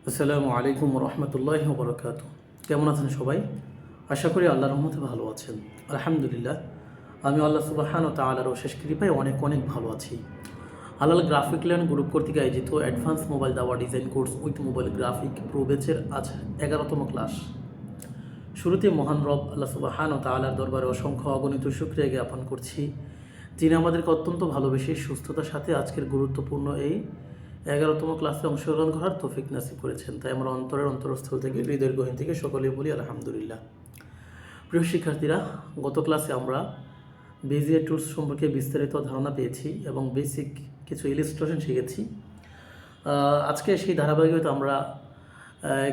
আসসালামু আলাইকুম রহমতুল্লাহি বরকাত। কেমন আছেন সবাই? আশা করি আল্লাহর রহমতে ভালো আছেন। আলহামদুলিল্লাহ, আমি আল্লাহ সুবহান ও তাআলার অশেষ কৃপায় অনেক অনেক ভালো আছি। হালাল গ্রাফিক ল্যান্ড গ্রুপ কর্তৃক আয়োজিত অ্যাডভান্স মোবাইল দাওয়া design course with mobile graphic pro ব্যাচের আজ 11তম ক্লাস। শুরুতে মহান রব আল্লাহ সুবহান ও তাআলার দরবারে অসংখ্য অগণিত শুকরিয়া জ্ঞাপন করছি, যিনি আমাদেরকে অত্যন্ত ভালোবেসে সুস্থতার সাথে আজকের গুরুত্বপূর্ণ এই 11তম ক্লাসে অংশগ্রহণ করার তৌফিক নাসিব করেছেন। তাই আমরা অন্তরের অন্তরস্থল থেকে, হৃদয়ের গহীন থেকে সকলেই বলি আলহামদুলিল্লাহ। প্রিয় শিক্ষার্থীরা, গত ক্লাসে আমরা বেজিয়ার টুলস সম্পর্কে বিস্তারিত ধারণা পেয়েছি এবং বেসিক কিছু ইলিস্ট্রেশন শিখেছি। আজকে সেই ধারাবাহিকতা আমরা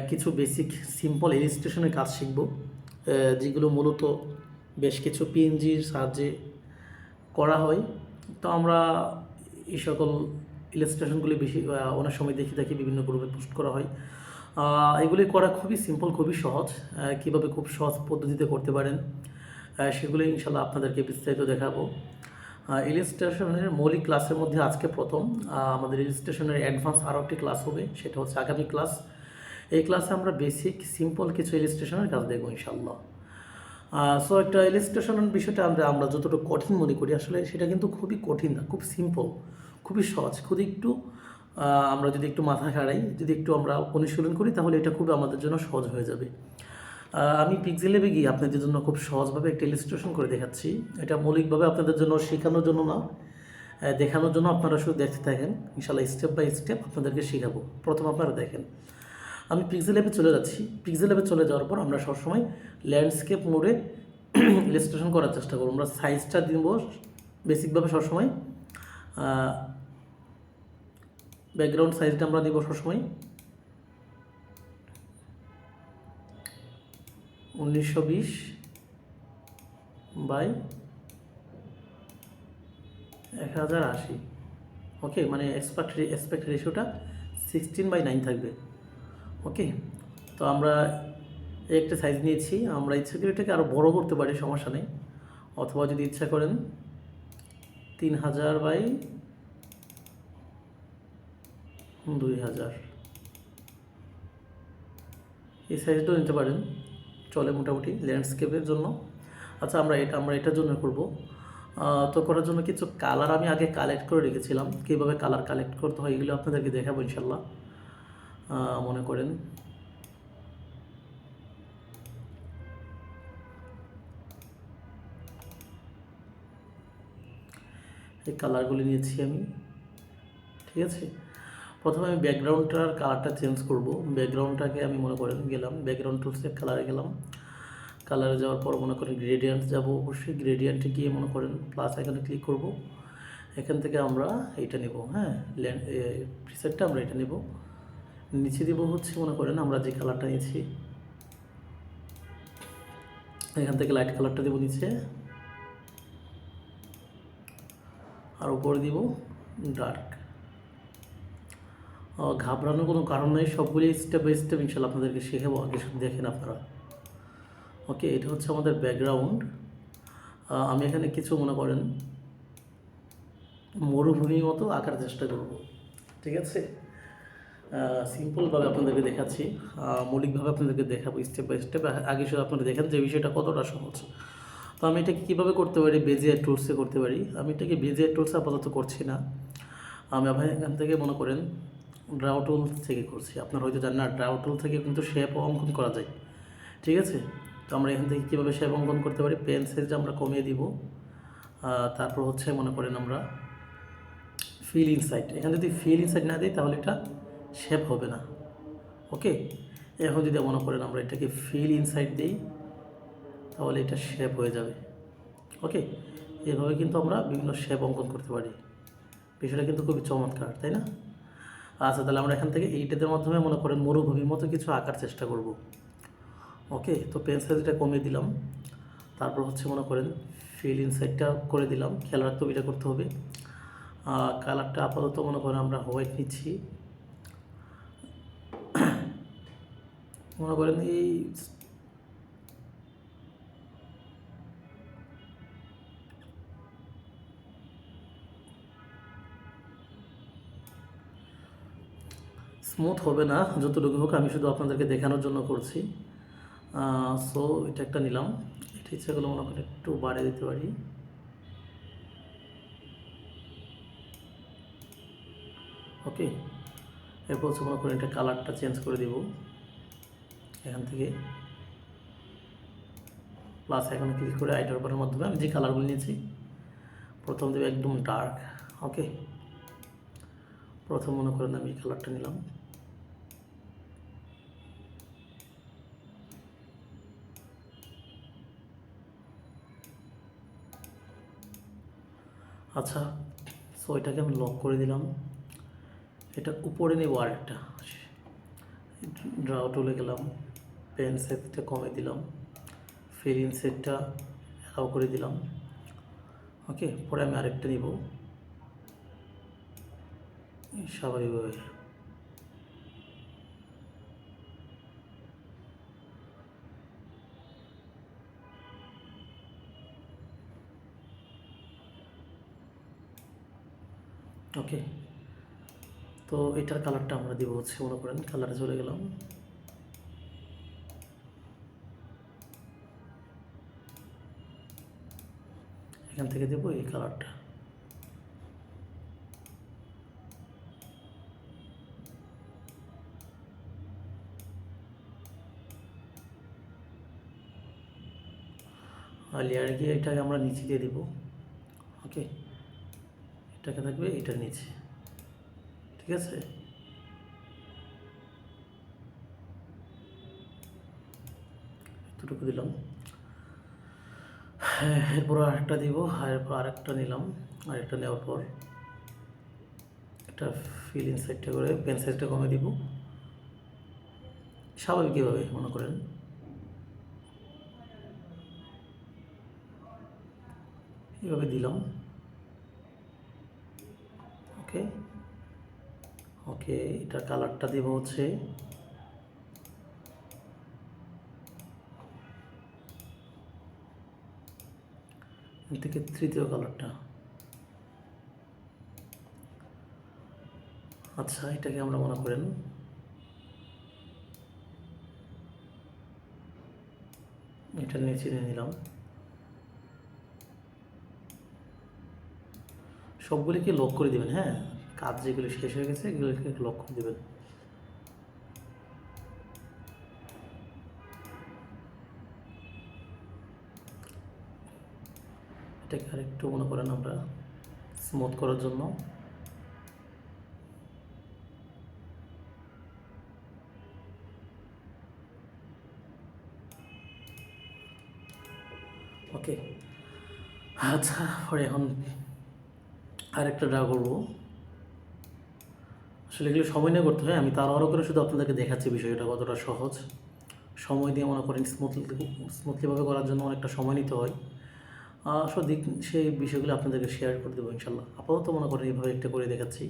কিছু বেসিক সিম্পল ইলিস্ট্রেশনের কাজ শিখব, যেগুলো মূলত বেশ কিছু পিএনজির সাহায্যে করা হয়। তো আমরা এই সকল ইলাস্ট্রেশনগুলি বেশি অনেক সময় দেখে থাকি, বিভিন্ন গ্রুপে পোস্ট করা হয়। এগুলি করা খুবই সিম্পল, খুবই সহজ। কীভাবে খুব সহজ পদ্ধতিতে করতে পারেন সেগুলি ইনশাল্লাহ আপনাদেরকে বিস্তারিত দেখাবো। ইলিস্ট্রেশনের মৌলিক ক্লাসের মধ্যে আজকে প্রথম আমাদের ইলিস্ট্রেশনের অ্যাডভান্স আরও একটি ক্লাস হবে, সেটা হচ্ছে আগামী ক্লাস। এই ক্লাসে আমরা বেসিক সিম্পল কিছু ইলিস্ট্রেশনের কাজ দেখবো ইনশাল্লাহ। সো একটা ইলিস্ট্রেশনের বিষয়টা আমরা যতটুকু কঠিন মনে করি, আসলে সেটা কিন্তু খুবই কঠিন না, খুব সিম্পল, খুবই সহজ। আমরা যদি একটু মাথা খাড়াই, যদি একটু আমরা অনুশীলন করি, তাহলে এটা খুব আমাদের জন্য সহজ হয়ে যাবে। আমি পিক্সেল ল্যাবে গিয়ে আপনাদের জন্য খুব সহজভাবে একটা ইলিস্ট্রেশন করে দেখাচ্ছি। এটা মৌলিকভাবে আপনাদের জন্য শেখানোর জন্য না, দেখানোর জন্য। আপনারা শুধু দেখতে থাকেন, ইনশাল্লাহ স্টেপ বাই স্টেপ আপনাদেরকে শেখাবো। প্রথম আপনারা দেখেন, আমি পিক্সেল ল্যাবে চলে যাচ্ছি। পিক্সেল ল্যাবে চলে যাওয়ার পর আমরা সবসময় ল্যান্ডস্কেপ মোডে ইলিস্ট্রেশন করার চেষ্টা করব। আমরা সাইজটা দিব বেসিকভাবে সবসময়, ব্যাকগ্রাউন্ড সাইজটা আমরা দিব সবসময় 1920 বাই 1080। ওকে, মানে এসপেক্ট রেশিওটা 16:9 থাকবে। ওকে, তো আমরা একটা সাইজ নিয়েছি। আমরা ইচ্ছা করে এটাকে আরও বড় করতে পারি, সমস্যা নেই। অথবা যদি ইচ্ছা করেন 3000/2000 এই সাইজটাও নিতে পারেন, চলে মোটামুটি ল্যান্ডস্কেপের জন্য। আচ্ছা, আমরা এটার জন্য করব। তো করার জন্য কিছু কালার আমি আগে কালেক্ট করে রেখেছিলাম। কীভাবে কালার কালেক্ট করতে হয় এগুলো আপনাদেরকে দেখাবো ইনশাল্লাহ। মনে করেন এই কালারগুলি নিয়েছি আমি, ঠিক আছে। প্রথমে আমি ব্যাকগ্রাউন্ডটার কালারটা চেঞ্জ করব। ব্যাকগ্রাউন্ডটাকে আমি মনে করেন গেলাম ব্যাকগ্রাউন্ড টুলসে, কালারে গেলাম। কালারে যাওয়ার পর মনে করেন গ্রেডিয়েন্ট যাব। অবশ্যই গ্রেডিয়েন্টে গিয়ে মনে করেন প্লাস এখানে ক্লিক করব। এখান থেকে আমরা এটা নেব, হ্যাঁ, প্রিসেটটা আমরা এটা নেব। নিচে দিব হচ্ছে মনে করেন আমরা যে কালারটা নিয়েছি, এখান থেকে লাইট কালারটা দেবো নিচে, আর উপরে দিব ডার্ক। ঘাবড়ানোর কোনো কারণ নেই, সবগুলি স্টেপ বাই স্টেপ ইনশাল্লাহ আপনাদেরকে শেখাবো। আগে দেখেন আপনারা। ওকে, এটা হচ্ছে আমাদের ব্যাকগ্রাউন্ড। আমি এখানে কিছু মনে করেন মরুভূমির মতো আঁকার চেষ্টা করব, ঠিক আছে। সিম্পলভাবে আপনাদেরকে দেখাচ্ছি, মৌলিকভাবে আপনাদেরকে দেখাবো স্টেপ বাই স্টেপ। আগে শুধু আপনারা দেখেন যে বিষয়টা কতটা সহজ। তো আমি এটাকে কীভাবে করতে পারি, বেজিয়ার টুলসে করতে পারি। আমি এটাকে বেজিয়ার টুলসে আপাতত করছি না, আমি আবার এখান থেকে মনে করেন ড্রাও টুল থেকে করছি। আপনারা হয়তো জানেন না, ড্রাও টুল থেকে কিন্তু শেপ অঙ্কন করা যায়, ঠিক আছে। তো আমরা এখান থেকে কীভাবে শেপ অঙ্কন করতে পারি, পেন সাইজটা আমরা কমিয়ে দিব। তারপর হচ্ছে মনে করেন আমরা ফিল ইনসাইড, এখানে যদি ফিল ইনসাইড না দিই তাহলে এটা শেপ হবে না। ওকে, এখন যদি মনে করেন আমরা এটাকে ফিল ইনসাইড দিই তাহলে এটা শেপ হয়ে যাবে। ওকে, এভাবে কিন্তু আমরা বিভিন্ন শেপ অঙ্কন করতে পারি। বিষয়টা কিন্তু খুবই চমৎকার, তাই না? আচ্ছা, তাহলে আমরা এখান থেকে এইটাদের মাধ্যমে মনে করেন মরুভূমির মতো কিছু আঁকার চেষ্টা করব। ওকে, তো পেন সাইজটা কমিয়ে দিলাম। তারপর হচ্ছে মনে করেন ফিল ইনসাইডটা করে দিলাম। খেয়াল রাখতে হবে, এটা করতে হবে। কালারটা আপাতত মনে করেন আমরা হোয়াইট নিচ্ছি। মনে করেন এই স্মুথ হবে না, যতটুকু হোক আমি শুধু আপনাদেরকে দেখানোর জন্য করছি। সো এটা একটা নিলাম, এটা ইচ্ছা করলে মনে করেন একটু বাড়িয়ে দিতে পারি। ওকে, এরপর হচ্ছে মনে করেন এটা কালারটা চেঞ্জ করে দিব এখান থেকে, প্লাস এখানে ক্লিক করে আইটার বারের মাধ্যমে আমি যে কালারগুলো নিয়েছি প্রথম দেবে একদম ডার্ক। ওকে, প্রথম মনে করেন আমি এই কালারটা নিলাম। আচ্ছা, সো এটাকে আমি লক করে দিলাম। এটা উপরে নেব আরেকটা, ড্রাও টুলে গেলাম, পেন সেটটা কমে দিলাম, ফিল ইন সেটটা অ্যালাউ করে দিলাম। ওকে, পরে আমি আরেকটা নিব স্বাভাবিকভাবে। ওকে, তো এটার কালারটা আমরা দিব হচ্ছে মনে করেন কালারে চলে গেলাম, এখান থেকে দেবো এই কালারটা। আর লেয়ারে গিয়ে এটাকে আমরা নিচে দিয়ে দিব। ওকে, এটাকে থাকবে এটার নিচে, ঠিক আছে। এতটুকু দিলাম। হ্যাঁ, এরপর আরেকটা দিব, আর এরপর আরেকটা নিলাম, আরেকটা নেওয়ার পর একটা ফিল ইন সাইডটা করে পেন সাইজটা কমে দিব স্বাভাবিকভাবে মনে করেন। এভাবে দিলাম। ওকে, ওকে, এটার কালারটা দেব হচ্ছে থেকে তৃতীয় কালারটা। আচ্ছা, এটাকে আমরা মনে করেন এটার নিচে নিয়ে নিলাম। সবগুলিকে লক করে দেবেন। হ্যাঁ, কাজ যেগুলো শেষ হয়ে গেছে এগুলোকে লক করে দেবেন। এটাকে আরেকটু মনে করেন আমরা স্মুথ করার জন্য ওকে। আচ্ছা, পরে এখন আরেকটা ড্রা করবো। আসলে এগুলো সময় নিয়ে করতে হয়, আমি তাড়াহুড়ো করে শুধু আপনাদেরকে দেখাচ্ছি বিষয়টা কতটা সহজ। সময় দিয়ে মনে করেন স্মুথলিভাবে করার জন্য অনেকটা সময় নিতে হয়। সব দিক সেই বিষয়গুলো আপনাদেরকে শেয়ার করে দেবো ইনশাল্লাহ। আপাতত মনে করেন এইভাবে একটা করে দেখাচ্ছি।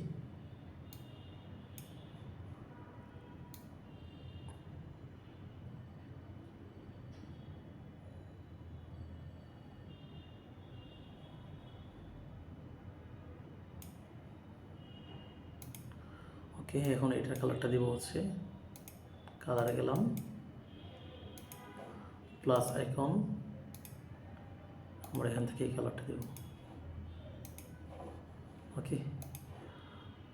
ওকে, এখন এটার কালারটা দিব হচ্ছে, কালারে গেলাম, প্লাস আইকন, আমরা এখান থেকে এই কালারটা দেব। ওকে,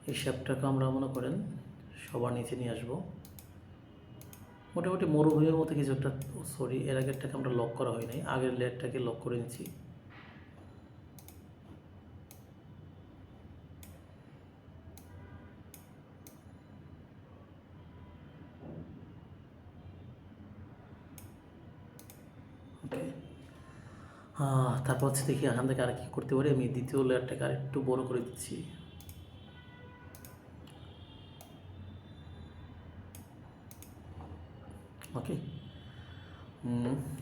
এই শেপটাকে আমরা মনে করেন সবার নিচে নিয়ে আসবো, মোটামুটি মরুভূমির মতো কিছু একটা। সরি, এর আগেরটাকে আমরা লক করা হয় নাই, আগের লেয়ারটাকে লক করে নিচ্ছি। ওকে, তারপর হচ্ছে দেখি এখান থেকে আর কি করতে পারি। আমি দ্বিতীয় লেয়ারটাকে আর একটু বড় করে দিচ্ছি। ওকে,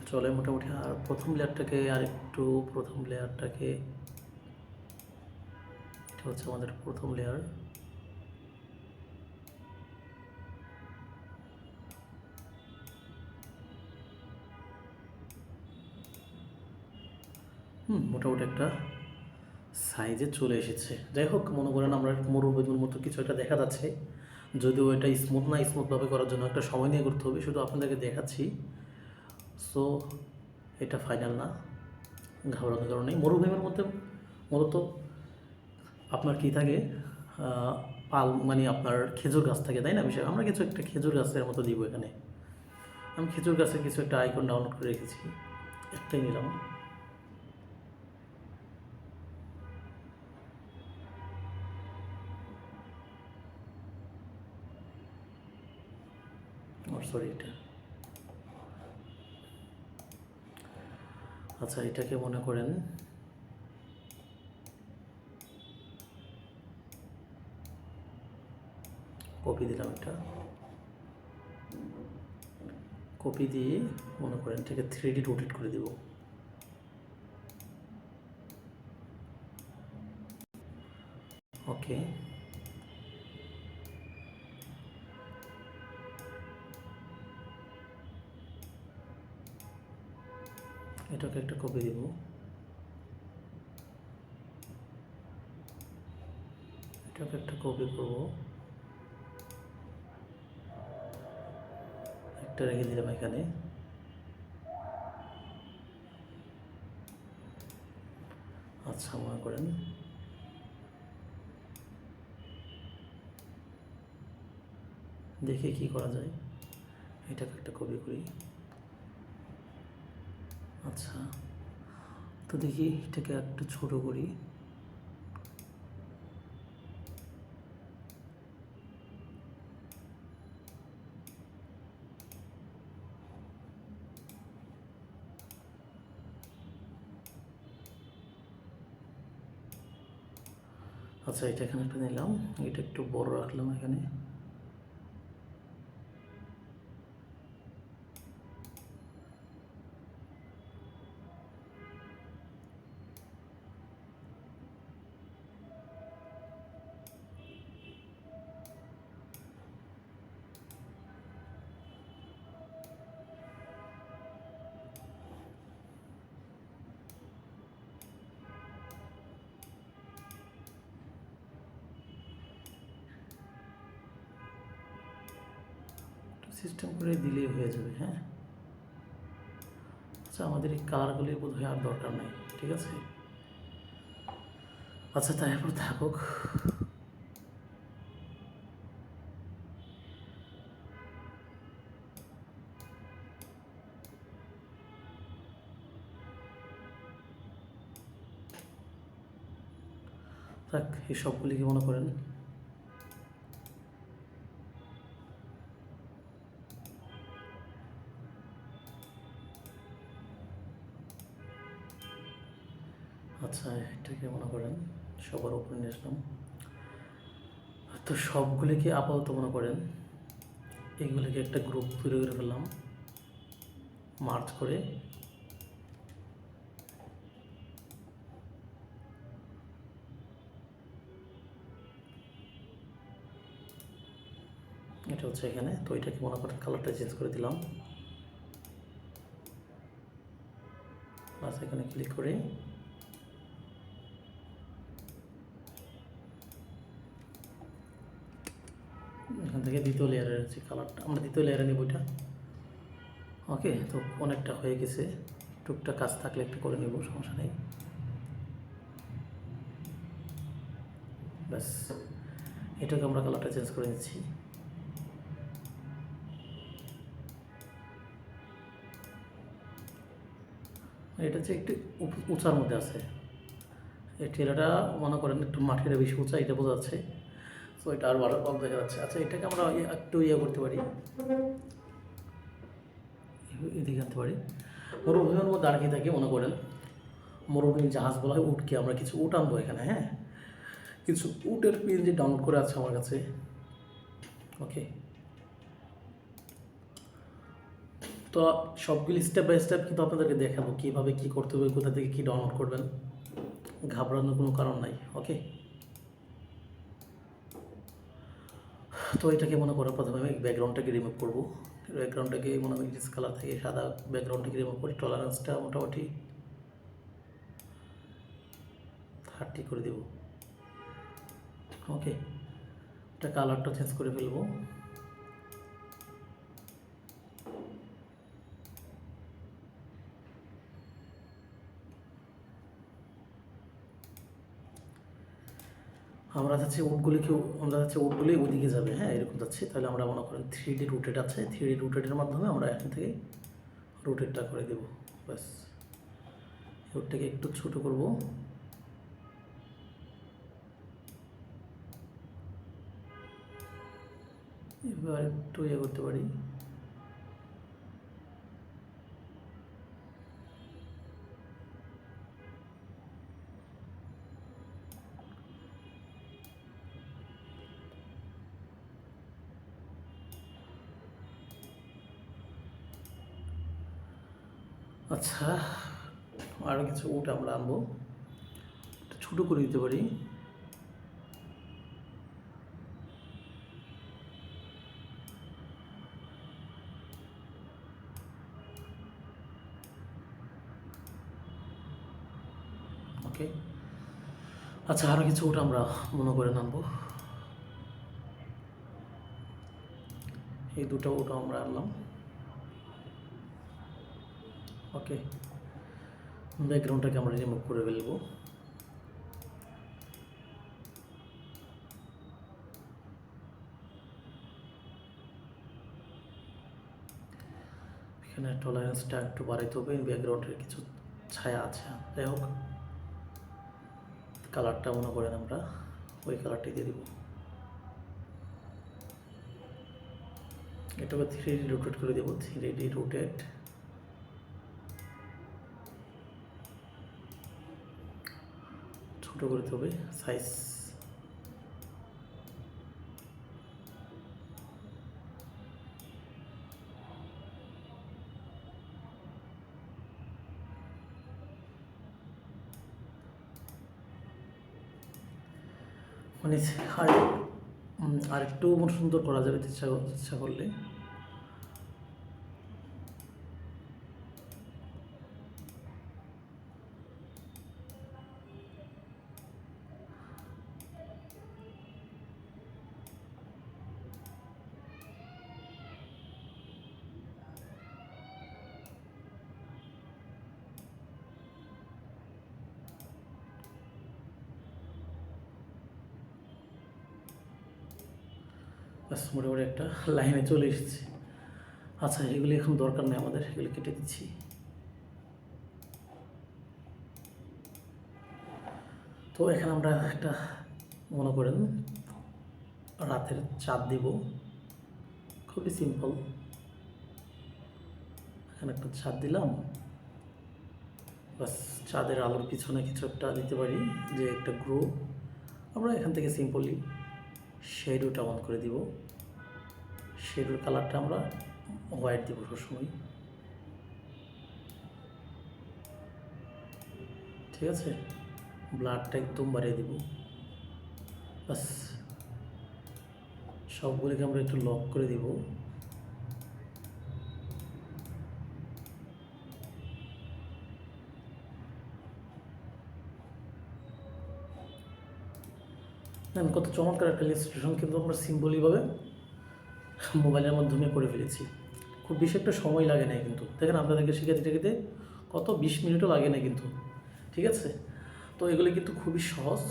চলে মোটামুটি। আর প্রথম লেয়ারটাকে আর একটু, প্রথম লেয়ারটাকে, এটা হচ্ছে আমাদের প্রথম লেয়ার। মোটামুটি একটা সাইজে চলে এসেছে। যাই হোক, মনে করেন আমরা মরুভূমির মতো কিছু একটা দেখা যাচ্ছে, যদিও এটা স্মুথ না, স্মুথভাবে করার জন্য একটা সময় নিয়ে করতে হবে, শুধু আপনাদেরকে দেখাচ্ছি। সো এটা ফাইনাল না, ঘাবড়ানোর কারণে। মরুভূমির মধ্যে মূলত আপনার কী থাকে, পাল মানে আপনার খেজুর গাছ থাকে, তাই না? বিষয় আমরা কিছু একটা খেজুর গাছের মতো দিব এখানে। আমি খেজুর গাছের কিছু একটা আইকন ডাউনলোড করে রেখেছি, একটাই নিলাম। সরি, এটা আচ্ছা, এটাকে মনে করেন কপি দিলাম, এটা কপি দিয়ে মনে করেন এটাকে 3D রোটেট করে দিব। ওকে, এটাকে একটা কপি দিব, এটাকে একটা কপি করব, একটা রেখে দিলাম এখানে। আচ্ছা, মনে করেন দেখে কি করা যায়, এটাকে একটা কপি করি। আচ্ছা, তো দেখি এটাকে একটু ছোট করি। আচ্ছা, এটা এখানে একটা নিলাম, এটা একটু বড় রাখলাম এখানে। সিস্টেম করে দিলেই হয়ে যাবে। হ্যাঁ, আচ্ছা, আমাদের এই কালারগুলি বোধহয় আর দরকার নাই, ঠিক আছে। আচ্ছা, তারপর থাকুক। থাক, এই সবগুলিকে মনে করেন আচ্ছা, এটাকে মনে করেন সবার উপরে নিয়ে আসলাম। তো সবগুলিকে আপাতত মনে করেন এইগুলিকে একটা গ্রুপ তৈরি করে ফেললাম, মার্চ করে। এটা হচ্ছে এখানে, তো এটাকে মনে করেন কালারটা চেঞ্জ করে দিলাম। প্লাস এখানে ক্লিক করে এখান থেকে দ্বিতীয় লেয়ারের যে কালারটা, আমরা দ্বিতীয় লেয়ারে নেব এটা। ওকে, তো অনেকটা হয়ে গেছে, টুকটাক কাজ থাকলে একটু করে নেব, সমস্যা নেই। ব্যাস, এটাকে আমরা কালারটা চেঞ্জ করে নিচ্ছি। এটা হচ্ছে একটু উঁচার মধ্যে আছে, এই টেরাটা মনে করেন একটু মাটিটা বেশি উঁচা, এটা বোঝা যাচ্ছে। সো এটা আর ভালো কম দেখা যাচ্ছে। আচ্ছা, এটাকে আমরা একটু করতে পারি, এদিকে আনতে পারি। মরুভূমির মধ্যে আর কি থাকে মনে করেন, মরুভূমির জাহাজ বলা হয় উটকে, আমরা কিছু উট আনবো এখানে। হ্যাঁ, কিছু উটের পিএনজি ডাউনলোড করে আছে আমার কাছে। ওকে, তো সবগুলি স্টেপ বাই স্টেপ কিন্তু আপনাদেরকে দেখাবো কীভাবে কী করতে হবে, কোথা থেকে কী ডাউনলোড করবেন। ঘাবড়ানোর কোনো কারণ নাই। ওকে, তো এটাকে মনে করো প্রথমে আমি ব্যাকগ্রাউন্ডটাকে রিমুভ করবো। ব্যাকগ্রাউন্ডটাকে মনে হয় ডিসকালার থেকে সাদা ব্যাকগ্রাউন্ডটাকে রিমুভ করি, টলারেন্সটা মোটামুটি 30 করে দেব। ওকে, এটা কালারটা চেঞ্জ করে ফেলবো। আমরা যাচ্ছি উটগুলি ওইদিকে যাবে, হ্যাঁ এরকম যাচ্ছে। তাহলে আমরা মনে করেন 3D রোটেট আছে, 3D রোটেটের মাধ্যমে আমরা এখান থেকে রোটেটটা করে দেব। ব্যাস রোটটাকে একটু ছোট করব। এবার একটু ইয়ে করতে পারি, আচ্ছা আরও কিছু উট আমরা আনবো, একটু ছোটো করে দিতে পারি। ওকে, আচ্ছা আরও কিছু উট আমরা মনে করে আনবো। এই দুটো উট আমরা আনলাম। ওকে, ব্যাকগ্রাউন্ডটাকে আমরা রিমুভ করে ফেলবো। এখানে টলারেন্সটা একটু বাড়াইতে হবে, ব্যাকগ্রাউন্ডের কিছু ছায়া আছে। যাই হোক, কালারটা মনে করেন আমরা ওই কালারটি দিয়ে দিব। এটাকে 3D রোটেট করে দেবো, 3D রোটেট। ছোটো করতে হবে সাইজ। মানে আর একটু সুন্দর করা যাবে ইচ্ছা করলে। ব্যাস মোটামুটি একটা লাইনে চলে এসেছি। আচ্ছা এগুলি এখন দরকার নেই আমাদের, এগুলি কেটে দিচ্ছি। তো এখানে আমরা একটা মনে করেন রাতের চাঁদ দিব, খুবই সিম্পল। এখানে একটা চাঁদ দিলাম, বাস চাঁদের আলোর পিছনে কিছু একটা দিতে পারি, যে একটা গ্রো। আমরা এখান থেকে সিম্পলি শেডোটা অন করে দিব। শেডোর কালারটা আমরা হোয়াইট দেবো সবসময়, ঠিক আছে। ব্লাডটা একদম বাড়িয়ে দিব। বাস সবগুলিকে আমরা একটু লক করে দিব। কত চমৎকার একটা ইলাস্ট্রেশন কিন্তু আমরা সিম্পলিভাবে মোবাইলের মাধ্যমে করে ফেলেছি। খুব বেশি একটা সময় লাগে না কিন্তু, দেখেন আপনাদেরকে শিখাতে কত 20 মিনিটও লাগে না কিন্তু, ঠিক আছে। তো এগুলো কিন্তু খুবই সহজ।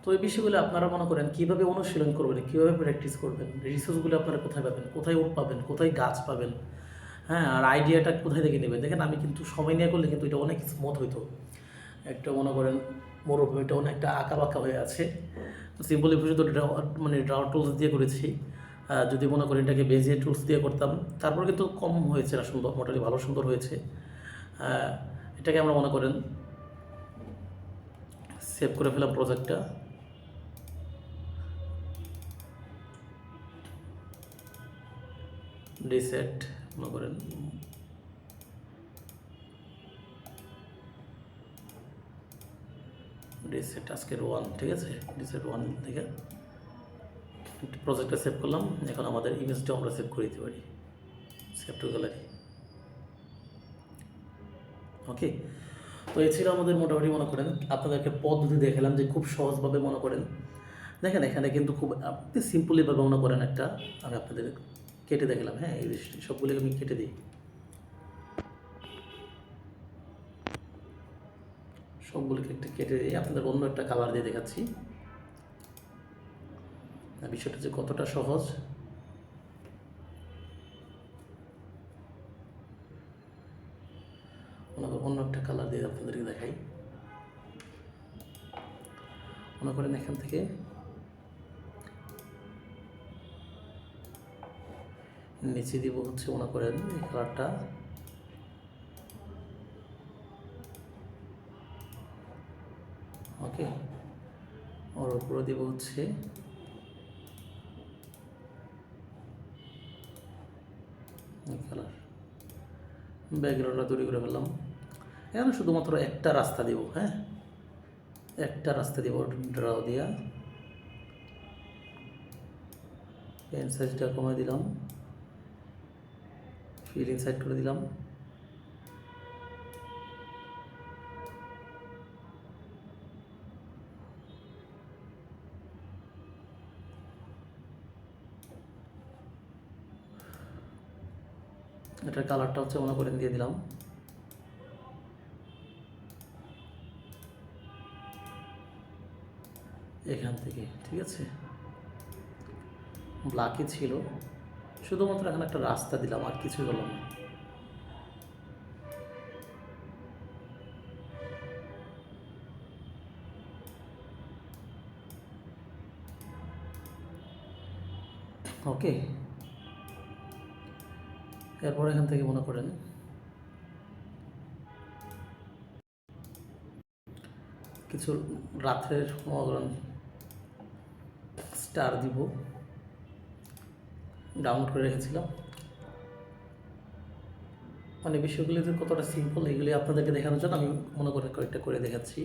তো এই বিষয়গুলো আপনারা মনে করেন কীভাবে অনুশীলন করবেন, কীভাবে প্র্যাকটিস করবেন, রিসোর্সগুলো আপনারা কোথায় পাবেন, কোথায় উট পাবেন, কোথায় গাছ পাবেন, হ্যাঁ, আর আইডিয়াটা কোথায় থেকে নেবেন। দেখেন আমি কিন্তু সময় নিয়ে করলে কিন্তু এটা অনেক স্মুথ হইতো। একটা মনে করেন মরুভূমিটা অনেকটা আঁকা বাঁকা হয়ে আছে। সিম্পলি পর্যন্ত মানে ড্রাউ টুলস দিয়ে করেছি। যদি মনে করেন এটাকে বেজিয়ার টুলস দিয়ে করতাম, তারপর কিন্তু কম হয়েছে না, সুন্দর মোটামুটি ভালো সুন্দর হয়েছে। এটাকে আমরা মনে করেন সেভ করে ফেলাম প্রজেক্টটা। রিসেট মনে করেন রিসেট আজকের 1, ঠিক আছে। রিসেট 1 থেকে প্রজেক্টটা সেভ করলাম। এখন আমাদের ইমেজটা আমরা সেভ করে দিতে পারি, সেভ টু গ্যালারি। ওকে, তো এই ছিল আমাদের মোটামুটি মনে করেন আপনাদেরকে পদ্ধতি দেখালাম যে খুব সহজভাবে মনে করেন দেখেন এখানে কিন্তু খুব আপনি সিম্পলিভাবে মনে করেন একটা, আমি আপনাদের কেটে দেখালাম। হ্যাঁ, এই সবগুলোকে আমি কেটে দিই, সবগুলোকে একটা কেটে দিই, আপনাদের অন্য একটা কালার দিয়ে দেখাচ্ছি। বিষয়টা যে কতটা সহজ। অন্য একটা কালার দিয়ে আপনাদেরকে দেখাই। মনে করেন এখান থেকে নিচে দিব হচ্ছে মনে করেন এই কালারটা, ওকে। ওর উপরে দিব হচ্ছে কালার, ব্যাকগ্রাউন্ডটা তৈরি করে ফেললাম। এখানে শুধুমাত্র একটা রাস্তা দিব, হ্যাঁ, একটা রাস্তা দিব ড্র দিয়া, পেন সাইজটা কমাই দিলাম, ফিল ইনসাইড করে দিলাম। এটার কালারটা হচ্ছে মনে করেন দিয়ে দিলাম এখান থেকে, ঠিক আছে। ব্ল্যাকই ছিল, শুধুমাত্র এখানে একটা রাস্তা দিলাম, আর কিছুই করলাম না। ওকে, এরপর এখান থেকে মনে করেন কিছু রাত্রের স্টার দিব, ডাউনলোড করে রেখেছিলাম। মানে বিষয়গুলি যে কতটা সিম্পল এগুলি আপনাদেরকে দেখানোর জন্য আমি মনে করেন কয়েকটা করে দেখাচ্ছি।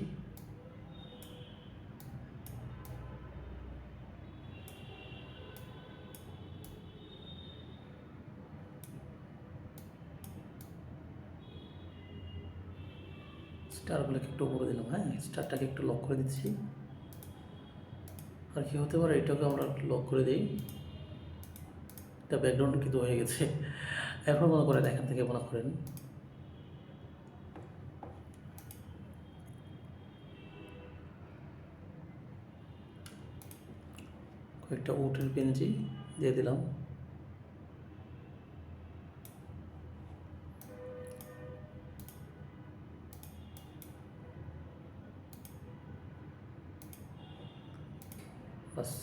স্টারগুলোকে একটু উপরে দিলাম, হ্যাঁ, স্টারটাকে একটু লক করে দিচ্ছি। আর কি হতে পারে, এটাকে আমরা লক করে দিই। এটা ব্যাকগ্রাউন্ড কিন্তু হয়ে গেছে। এখন মনে করেন এখান থেকে মনে করেন কয়েকটা উটের পেঞ্জি দিয়ে দিলাম। বাস,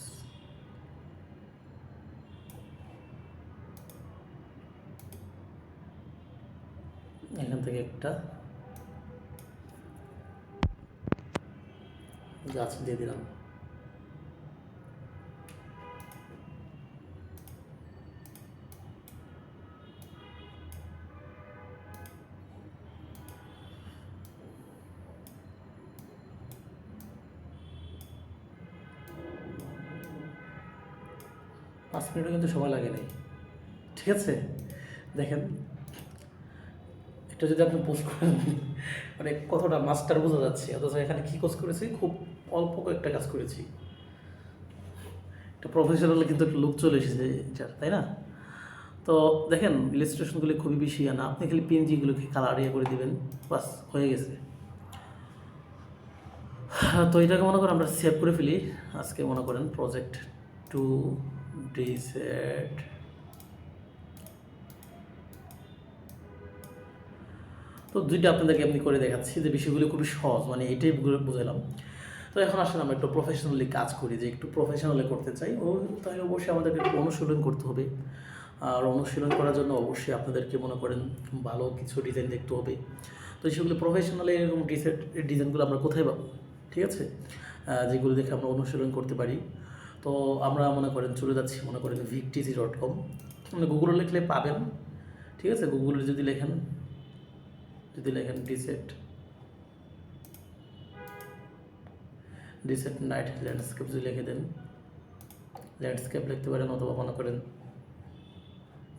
এখান থেকে একটা গাছ দিয়ে দিলাম। 5 মিনিটও কিন্তু সময় লাগে নাই, ঠিক আছে। দেখেন এটা যদি আপনি পোস্ট করেন, মানে কতটা মাস্টার বোঝা যাচ্ছে, অথচ এখানে কী কাজ করেছি, খুব অল্প কয়েকটা কাজ করেছি। একটা প্রফেশনাল কিন্তু একটা লুক চলে এসেছে এটার, তাই না? তো দেখেন ইলাস্ট্রেশনগুলি খুবই বেশি না, আপনি খালি পিএনজিগুলোকে কালার ইয়ে করে দিবেন, বাস হয়ে গেছে। তো এটাকে মনে করেন আমরা সেভ করে ফেলি। আজকে মনে করেন প্রজেক্ট 2 ডিসেট। তো দুইটা আপনাদেরকে এমনি করে দেখাচ্ছি যে বিষয়গুলো খুবই সহজ, মানে এটাই বুঝালাম। তো এখন আসলে আমরা একটু প্রফেশনালি কাজ করি, যে একটু প্রফেশনালি করতে চাই, তাই অবশ্যই আমাদেরকে একটু অনুশীলন করতে হবে। আর অনুশীলন করার জন্য অবশ্যই আপনাদেরকে মনে করেন ভালো কিছু ডিজাইন দেখতে হবে। তো সেগুলো প্রফেশনালি এরকম ডিজাইনগুলো আমরা কোথায় পাবো, ঠিক আছে, যেগুলো দেখে আমরা অনুশীলন করতে পারি। তো আমরা মনে করেন চলে যাচ্ছি মনে করেন victz.com, মানে গুগলে লিখলে পাবেন, ঠিক আছে। গুগলে যদি লেখেন ডিসেট নাইট ল্যান্ডস্কেপ যদি লিখে দেন, ল্যান্ডস্কেপ লিখতে পারেন, অথবা মনে করেন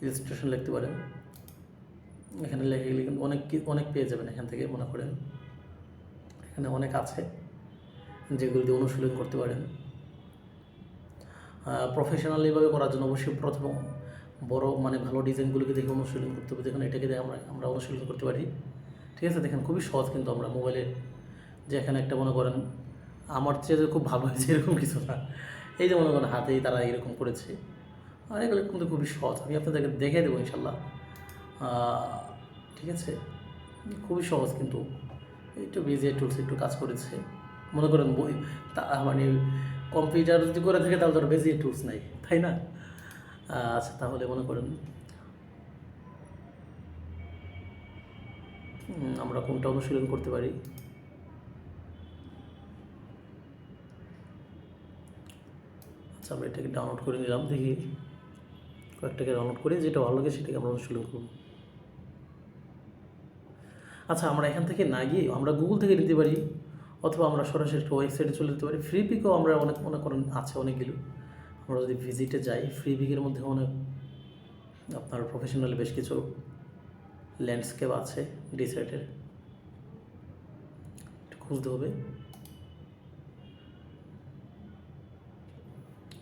ইলাস্ট্রেশন লিখতে পারেন। এখানে লেখে গেলে কিন্তু অনেক পেয়ে যাবেন। এখান থেকে মনে করেন এখানে অনেক আছে যেগুলো দিয়ে অনুশীলন করতে পারেন। প্রফেশনালিভাবে করার জন্য অবশ্যই প্রথম বড় মানে ভালো ডিজাইনগুলোকে দেখে অনুশীলন করতে হবে। দেখুন এটাকে দেখে আমরা অনুশীলন করতে পারি। ঠিক আছে, দেখেন খুবই সহজ, কিন্তু আমরা মোবাইলে যে এখানে একটা মনে করেন আমার চেয়ে যে খুব ভালো হয়েছে এরকম কিছু না। এই যে মনে করেন হাতেই তারা এরকম করেছে, আর এগুলো কিন্তু খুবই সহজ। আমি আপনাদেরকে দেখে দেবো ইনশাল্লাহ। ঠিক আছে, খুবই সহজ, কিন্তু একটু বিজি টুলস একটু কাজ করেছে। মনে করেন বই মানে কম্পিউটার যদি করে থাকে তাহলে ধর বেজি টুলস নাই, তাই না? আচ্ছা, তাহলে মনে করেন আমরা কোনটা অনুশীলন করতে পারি। আচ্ছা, আমরা এটাকে ডাউনলোড করে নিলাম, দেখি কয়েকটাকে ডাউনলোড করে যেটা ভালো লাগে সেটাকে আমরা অনুশীলন করব। আচ্ছা, আমরা এখান থেকে না গিয়ে আমরা গুগল থেকে নিতে পারি, অথবা আমরা সরাসরি একটা ওয়েবসাইটে চলে যেতে পারি। ফ্রি পিকও আমরা অনেক মনে করেন আছে অনেকগুলো। আমরা যদি ভিজিটে যাই, ফ্রি পিকের মধ্যে অনেক আপনার প্রফেশনাল বেশ কিছু ল্যান্ডস্কেপ আছে ডিসাইডের, একটু খুঁজতে হবে।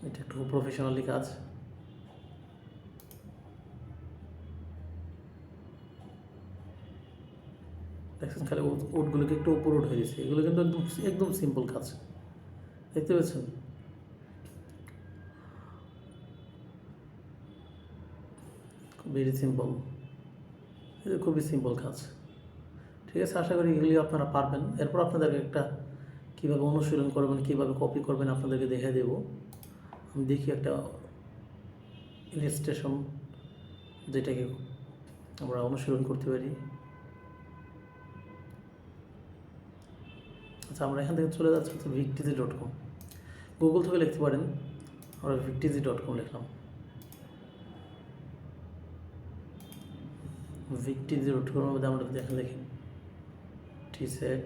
এটা একটু প্রফেশনালি কাজ। দেখছেন খালি উটগুলোকে একটু উপর উঠে দিয়েছে, এগুলো কিন্তু একদম একদম সিম্পল কাজ, দেখতে পেয়েছেন? ভেরি সিম্পল, এটা খুবই সিম্পল কাজ। ঠিক আছে, আশা করি এগুলি আপনারা পারবেন। এরপর আপনাদেরকে একটা কীভাবে অনুশীলন করবেন, কীভাবে কপি করবেন আপনাদেরকে দেখে দেব। আমি দেখি একটা ইলাস্ট্রেশন যেটাকে আমরা অনুশীলন করতে পারি। আচ্ছা, আমরা এখান থেকে চলে যাচ্ছি হচ্ছে victizi.com। গুগল থেকে লিখতে পারেন, আমরা victizi.com লিখলাম। victizi.com এর মধ্যে আমরা দেখেন দেখি টি-সেট,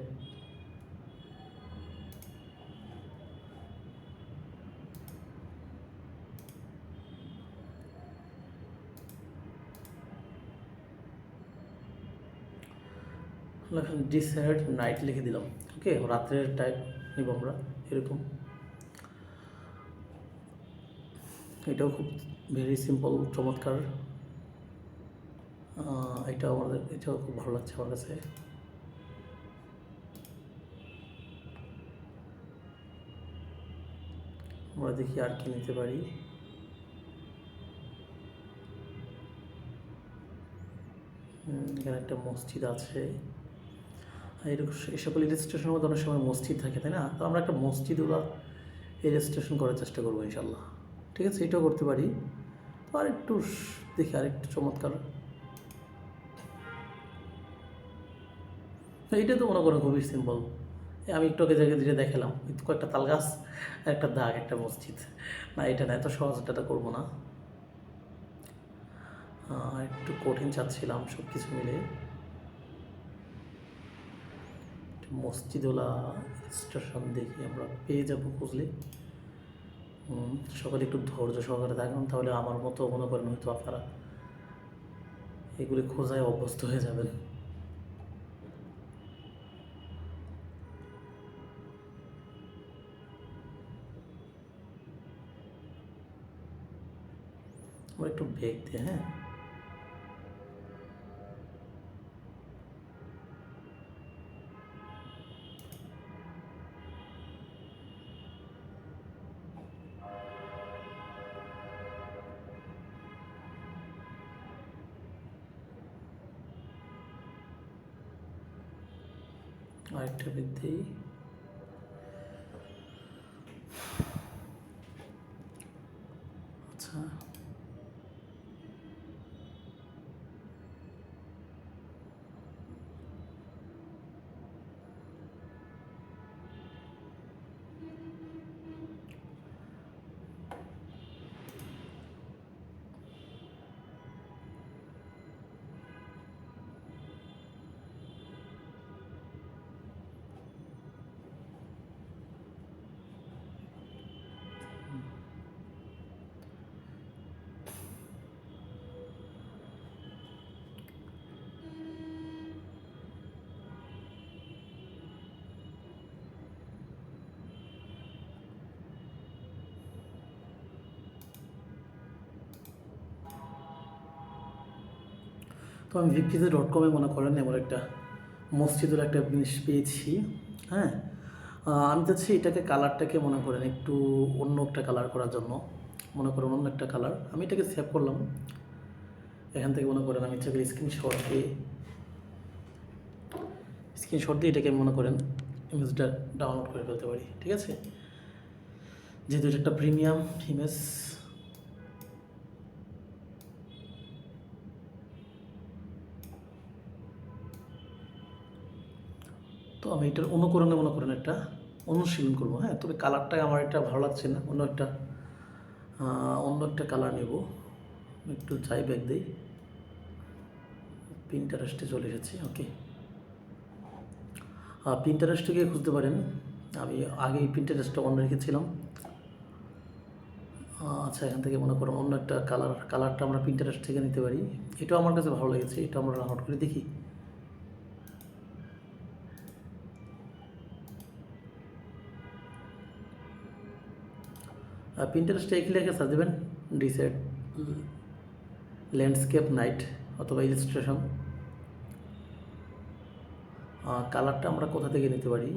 এখন ডিসাইড নাইট লিখে দিলাম। ওকে, রাত্রের টাইপ নিব আমরা এরকম। এটাও খুব ভেরি সিম্পল, চমৎকার। এটাও খুব ভালো লাগছে আমার কাছে। আমরা দেখি আর কি নিতে পারি। এখানে একটা মসজিদ আছে, এরকম এই সকল ইলাস্ট্রেশনের মধ্যে অনেক সময় মসজিদ থাকে, তাই না? তো আমরা একটা মসজিদ ওরা ইলাস্ট্রেশন করার চেষ্টা করবো ইনশাল্লাহ। ঠিক আছে, এটাও করতে পারি। তো আর একটু দেখি, আরেকটু চমৎকার। এইটা তো মনে করেন খুবই সিম্পল। আমি একটু আগে জায়গায় ধীরে দেখালাম, কয়েকটা তাল গাছ, একটা দাগ, একটা মসজিদ। না, এটা না, এত সহজ এটা করবো না, একটু কঠিন চাচ্ছিলাম সব কিছু মিলে। মসজিদওয়ালা স্টেশন দেখি আমরা পেয়ে যাবো খুঁজলে। সকালে একটু ধৈর্য সহকারে থাকুন, তাহলে আমার মতো মনে করেন হয়তো আপনারা এগুলি খোঁজায় অভ্যস্ত হয়ে যাবেন। আমরা একটু বেগ দিয়ে, হ্যাঁ, আরেকটা বেগ দিই। আচ্ছা, আমি vickiz.com-এ মনে করেন এমন একটা মসজিদের একটা জিনিস পেয়েছি। হ্যাঁ, আমি চাচ্ছি এটাকে কালারটাকে মনে করেন একটু অন্য একটা কালার করার জন্য। মনে করেন অন্য একটা কালার আমি এটাকে সেভ করলাম। এখান থেকে মনে করেন আমি ইচ্ছা স্ক্রিনশট দিয়ে এটাকে মনে করেন ইমেজটা ডাউনলোড করে ফেলতে পারি। ঠিক আছে, যেহেতু এটা একটা প্রিমিয়াম ইমেজ। তো আমি এটার অনুকরণে মনে করেন একটা অনুশীলন করবো। হ্যাঁ, তবে কালারটা আমার এটা ভালো লাগছে না, অন্য একটা কালার নেব। একটু যাই ব্যাক দিই, পিন্টারেস্টে চলে এসেছি। ওকে, পিন্টারেস্টে গিয়ে খুঁজতে পারেন। আমি আগে পিন্টারেস্টটা অন রেখেছিলাম। আচ্ছা, এখান থেকে মনে করুন অন্য একটা কালারটা আমরা পিন্টারেস্ট থেকে নিতে পারি। এটাও আমার কাছে ভালো লেগেছে, এটা আমরা ডাউনলোড করে দেখি। পিন্টারেস্টে এখানে লিখে সার্চ দেবেন ডিসাইড ল্যান্ডস্কেপ নাইট অথবা ইলাস্ট্রেশন। কালারটা আমরা কোথা থেকে নিতে পারি?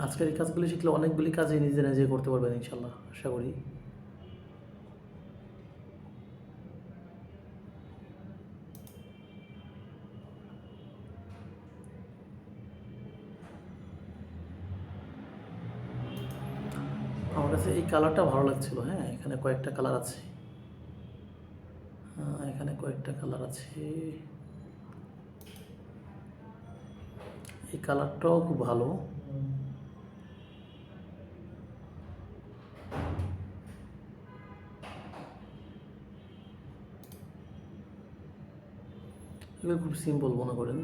আজকের এই কাজগুলি শিখলে অনেকগুলি কাজই নিজে নিজে করতে পারবেন ইনশাল্লাহ, আশা করি। আমার কাছে এই কালারটা ভালো লাগছিল। হ্যাঁ, এখানে কয়েকটা কালার আছে। এই কালারটাও খুব ভালো। এগুলো খুব সিম্পল মনে করেন।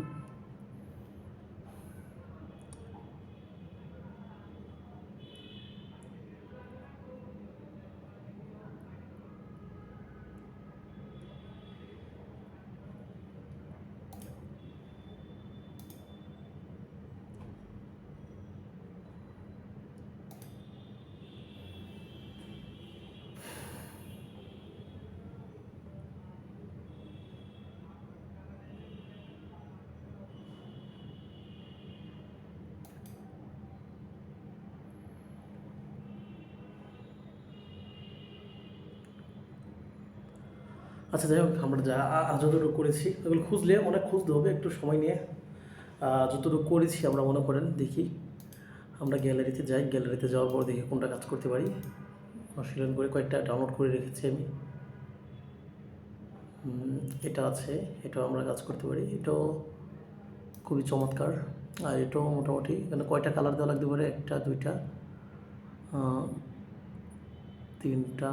আচ্ছা, যাই হোক, আমরা যতটুকু করেছি এগুলো খুঁজলে অনেক খুঁজতে হবে, একটু সময় নিয়ে। যতটুকু করেছি আমরা মনে করেন দেখি, আমরা গ্যালারিতে যাই। গ্যালারিতে যাওয়ার পর দেখি কোনটা কাজ করতে পারি। অনুশীলন করে কয়েকটা ডাউনলোড করে রেখেছি আমি। এটা আছে, এটাও আমরা কাজ করতে পারি। এটাও খুবই চমৎকার। আর এটাও মোটামুটি, এখানে কয়টা কালার দেওয়া লাগতে পারে? 1টা 2টা 3টা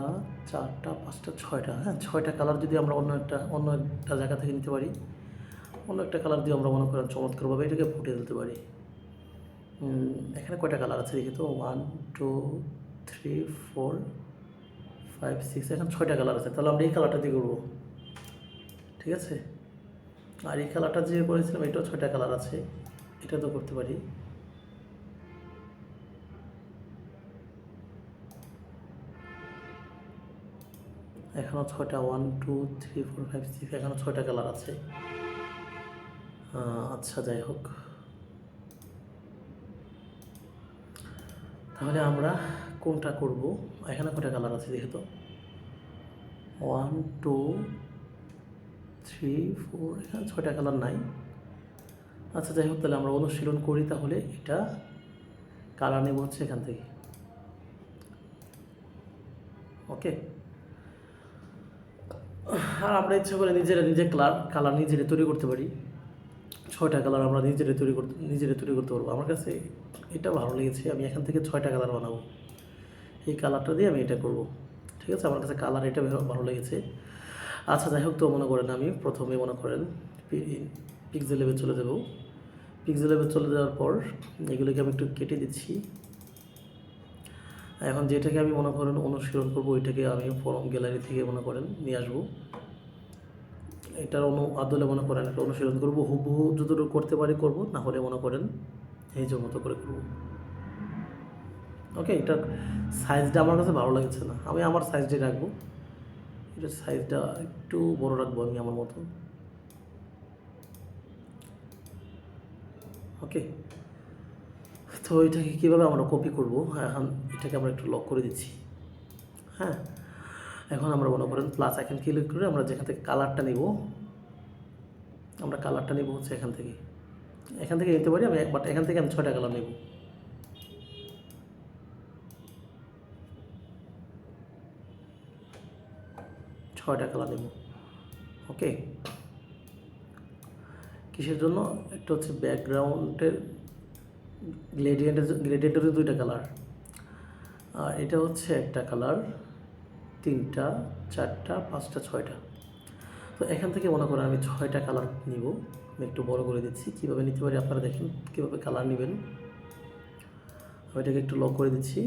4টা 5টা 6টা। হ্যাঁ, 6টা কালার যদি আমরা অন্য একটা জায়গা থেকে নিতে পারি, অন্য একটা কালার দিয়ে আমরা মনে করেন চমৎকারভাবে এটাকে ফুটিয়ে দিতে পারি। এখানে কয়টা কালার আছে দেখি তো? 1 2 3 4 5 6, এখানে 6টা কালার আছে। তাহলে আমরা এই কালারটা দিয়ে করবো। ঠিক আছে, আর এই কালারটা যে করেছিলাম এটাও 6টা কালার আছে, এটা তো করতে পারি। এখানেও 6টা, 1 2 3 4 5 6, এখানেও 6টা কালার আছে। আচ্ছা, যাই হোক, তাহলে আমরা কোনটা করব? এখানে কয়টা কালার আছে দেখে তো? 1 2 3 4, এখানে 6টা কালার নাই। আচ্ছা, যাই হোক, তাহলে আমরা অনুশীলন করি। তাহলে এটা কালার নেব হচ্ছে এখান থেকে। ওকে, আর আমরা ইচ্ছা করে নিজে কালার নিজেরা তৈরি করতে পারি। 6টা কালার আমরা নিজেরা তৈরি করতে পারবো। আমার কাছে এটা ভালো লেগেছে, আমি এখান থেকে 6টা কালার বানাবো। এই কালারটা দিয়ে আমি এটা করব। ঠিক আছে, আমার কাছে কালার এটা ভালো লেগেছে। আচ্ছা, যাই হোক, তো মনে করেন আমি প্রথমে মনে করেন পিক্সেল লেভেল চলে যাব। পিক্সেল লেভেল চলে যাওয়ার পর এগুলোকে আমি একটু কেটে দিচ্ছি। এখন যেটাকে আমি মনে করেন অনুশীলন করবো, ওইটাকে আমি ফরম গ্যালারি থেকে মনে করেন নিয়ে আসবো। এটার আদলে মনে করেন একটা অনুশীলন করবো। হুবহু যতটুকু করতে পারি করবো, না হলে মনে করেন এই যে মতো করে করবো। ওকে, এটার সাইজটা আমার কাছে ভালো লাগছে না, আমি আমার সাইজটাই রাখবো। এটার সাইজটা একটু বড় রাখবো আমি আমার মতো। ওকে, তো এটাকে কীভাবে আমরা কপি করব, এখন এটাকে আমরা একটু লক করে দিচ্ছি। হ্যাঁ, এখন আমরা মনে করেন প্লাস আইকন ক্লিক করে আমরা যেখান থেকে কালারটা নিব, আমরা কালারটা নিব হচ্ছে এখান থেকে নিতে পারি আমি, বাট এখান থেকে আমি 6টা কালার নেব। ছয়টা কালার নেব। ওকে, কিসের জন্য? একটা হচ্ছে ব্যাকগ্রাউন্ডের গ্রেডিয়েন্টের 2টা কালার, আর এটা হচ্ছে একটা কালার, 3টা 4টা 5টা 6টা। তো এখান থেকে মনে করেন আমি 6টা কালার নিব। আমি একটু বড় করে দিচ্ছি, কীভাবে নিতে পারি আপনারা দেখেন কীভাবে কালার নেবেন। আমি এটাকে একটু লক করে দিচ্ছি,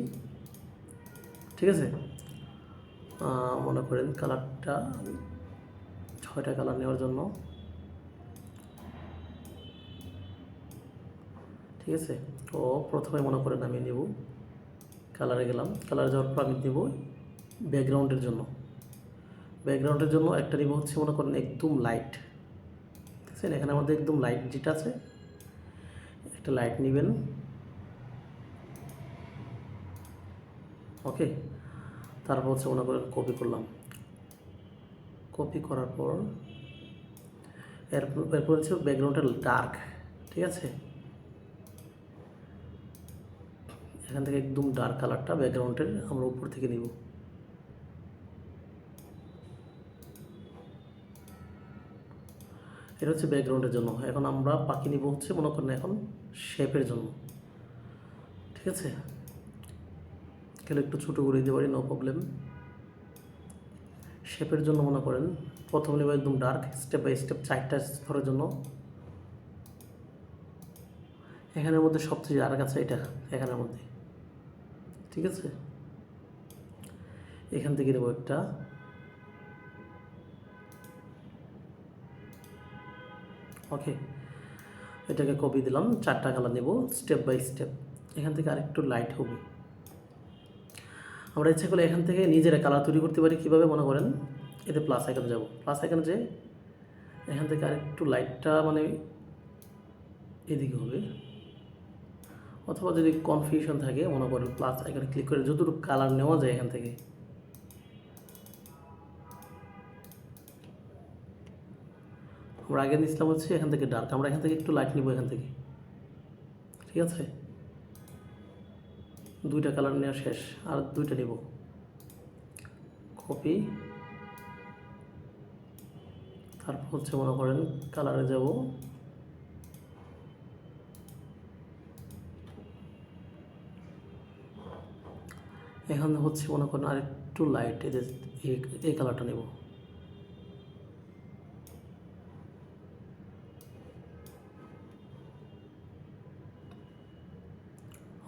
ঠিক আছে। মনে করেন কালারটা 6টা কালার নেওয়ার জন্য, ঠিক আছে। তো প্রথমে মনে করেন আমি নেব, কালারে গেলাম, কালারে যাওয়ার পর আমি নেব ব্যাকগ্রাউন্ডের জন্য একটা নিব হচ্ছে মনে করেন একদম লাইট, ঠিক আছে। এখানে আমাদের একদম লাইট যেটা আছে, একটা লাইট নেবেন। ওকে, তারপর হচ্ছে মনে করেন কপি করলাম, কপি করার পর এরপর হচ্ছে ব্যাকগ্রাউন্ডটা ডার্ক, ঠিক আছে। এখান থেকে একদম ডার্ক কালারটা ব্যাকগ্রাউন্ডের আমরা উপর থেকে নিব। এটা হচ্ছে ব্যাকগ্রাউন্ডের জন্য। এখন আমরা বাকি নিব হচ্ছে মনে করেন এখন শেপের জন্য, ঠিক আছে। তাহলে একটু ছোটো করে দিতে পারি, নো প্রবলেম। শেপের জন্য মনে করেন প্রথম নেব একদম ডার্ক, স্টেপ বাই স্টেপ 4টা স্তরের জন্য। এখানের মধ্যে সবচেয়ে ডার্ক আছে এটা, এখানের মধ্যে, ঠিক আছে। এখান থেকে নেব একটা, ওকে। এটাকে কপি দিলাম, 4টা কালার নেব স্টেপ বাই স্টেপ। এখান থেকে আরেকটু লাইট হবে। আমরা ইচ্ছা করলে এখান থেকে নিজেরা কালার তৈরি করতে পারি। কীভাবে? মনে করেন এতে প্লাস আইকনে যাব, প্লাস আইকনে যে এখান থেকে আরেকটু লাইটটা মানে এদিকে হবে, অথবা যদি কনফিউশন থাকে মনে করেন প্লাস আইকনে ক্লিক করে যতটুকু কালার নেওয়া যায় এখান থেকে, আমরা আগে নিয়েছিলাম হচ্ছে এখান থেকে ডার্ক, আমরা এখান থেকে একটু লাইট নিব এখান থেকে, ঠিক আছে। 2টা কালার নেওয়া শেষ, আর 2টা নিব, কপি। তারপর হচ্ছে মনে করেন কালারে যাব, এখানে হচ্ছে মনে করেন আরেকটু লাইট, এই কালারটা নেব,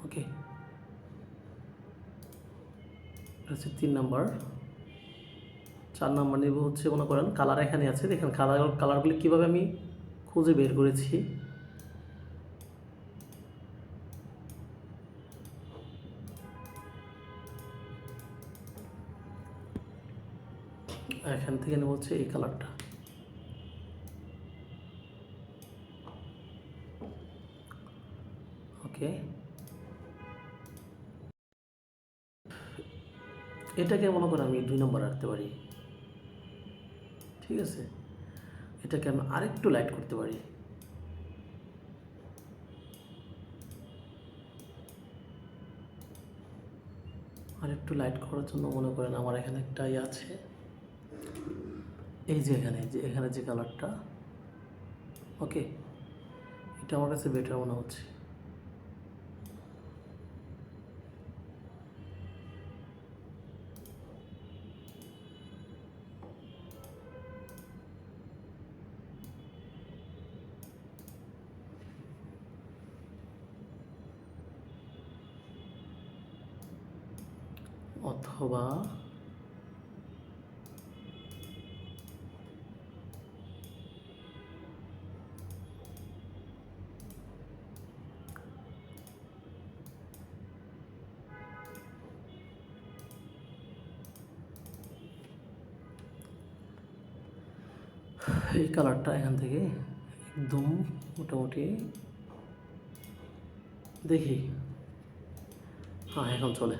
ওকে। এটা হচ্ছে 3 নাম্বার। 4 নাম্বার নেব হচ্ছে মনে করেন কালার এখানে আছে, দেখেন কালারগুলি কীভাবে আমি খুঁজে বের করেছি। এখান থেকে নেব হচ্ছে এই কালারটা, ওকে। এটাকে মনে করেন আমি 2 নম্বর রাখতে পারি, ঠিক আছে। এটাকে আমি আরেকটু লাইট করতে পারি, আরেকটু লাইট করার জন্য মনে করেন আমার এখানে একটা ইয়ে আছে, এই যে এখানে যে কালারটা, ওকে। এটা আমার কাছে বেটার মনে হচ্ছে, অথবা এই কালারটা এখান থেকে একদম মোটামুটি দেখি, হ্যাঁ এখন চলে,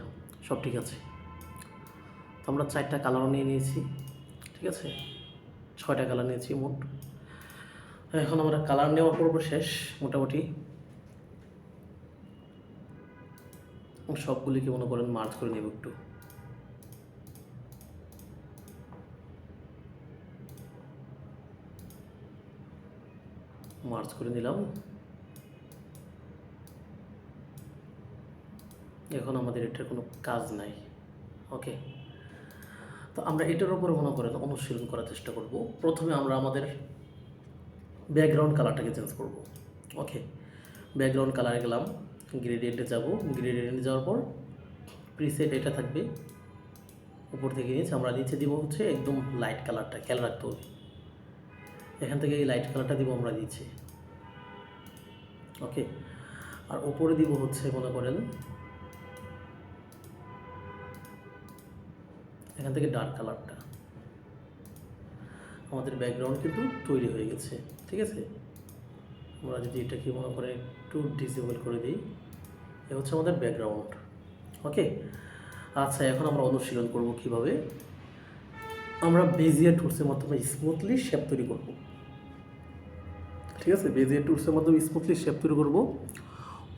সব ঠিক আছে। তো আমরা 4টা কালারও নিয়ে নিয়েছি, ঠিক আছে, 6টা কালার নিয়েছি মোট। এখন আমরা কালার নেওয়ার পর্ব শেষ মোটামুটি। সবগুলিকে মনে করেন মার্জ করে নেব একটু। মার্জ করে নিলাম। এখন আমাদের এটার কোনো কাজ নাই। ওকে, তো আমরা এটার উপরে মনে করেন অনুশীলন করার চেষ্টা করব। প্রথমে আমরা আমাদের ব্যাকগ্রাউন্ড কালারটাকে চেঞ্জ করব। ওকে, ব্যাকগ্রাউন্ড কালারে গেলাম, গ্রেডিয়েন্টে যাব, গ্রেডিয়েন্টে যাওয়ার পর প্রিসেট এটা থাকবে উপর থেকে নিচে, আমরা নিচে দিব হচ্ছে একদম লাইট কালারটা, খেয়াল রাখতে হবে। এখান থেকে এই লাইট কালারটা দিব আমরা নিচে। ওকে, আর উপরে দিব হচ্ছে মনে করেন এখান থেকে ডার্ক কালারটা। আমাদের ব্যাকগ্রাউন্ড কিন্তু তৈরি হয়ে গেছে, ঠিক আছে। আমরা যদি এটাকে মনে করে একটু ডিসেবল করে দিই, এ হচ্ছে আমাদের ব্যাকগ্রাউন্ড। ওকে, আচ্ছা এখন আমরা অনুশীলন করব কিভাবে আমরা বেজিয়ার টুলসের মাধ্যমে স্মুথলি শেপ তৈরি করব। ঠিক আছে, বেজিয়ার টুলসের মাধ্যমে স্মুথলি শেপ তৈরি করব।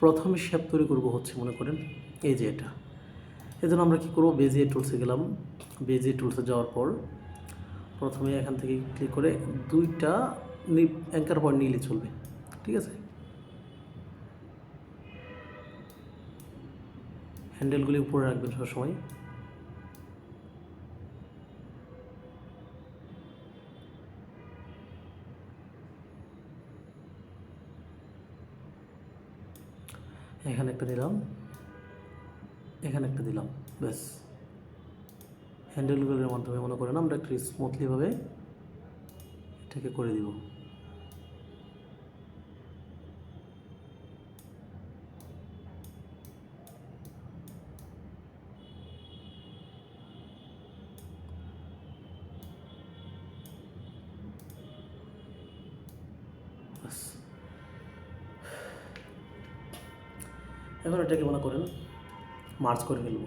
প্রথমে শেপ তৈরি করব হচ্ছে মনে করেন এই যে এটা। এই জন্য আমরা কী করবো, বেজিয়ার টুলসে গেলাম। বেজিয়ার টুলসে যাওয়ার পর প্রথমে এখান থেকে ক্লিক করে 2টা অ্যাঙ্কার পয়েন্ট নিলে চলবে, ঠিক আছে। হ্যান্ডেলগুলি উপরে রাখবেন সবসময়। এখানে একটা দিলাম, এখানে একটা দিলাম, ব্যাস। হ্যান্ডেলগুলোর মাধ্যমে মনে করেন আমরা একটু স্মুথলিভাবে এটাকে করে দিব। এখন এটাকে মনে করেন মার্জ করে ফেলব।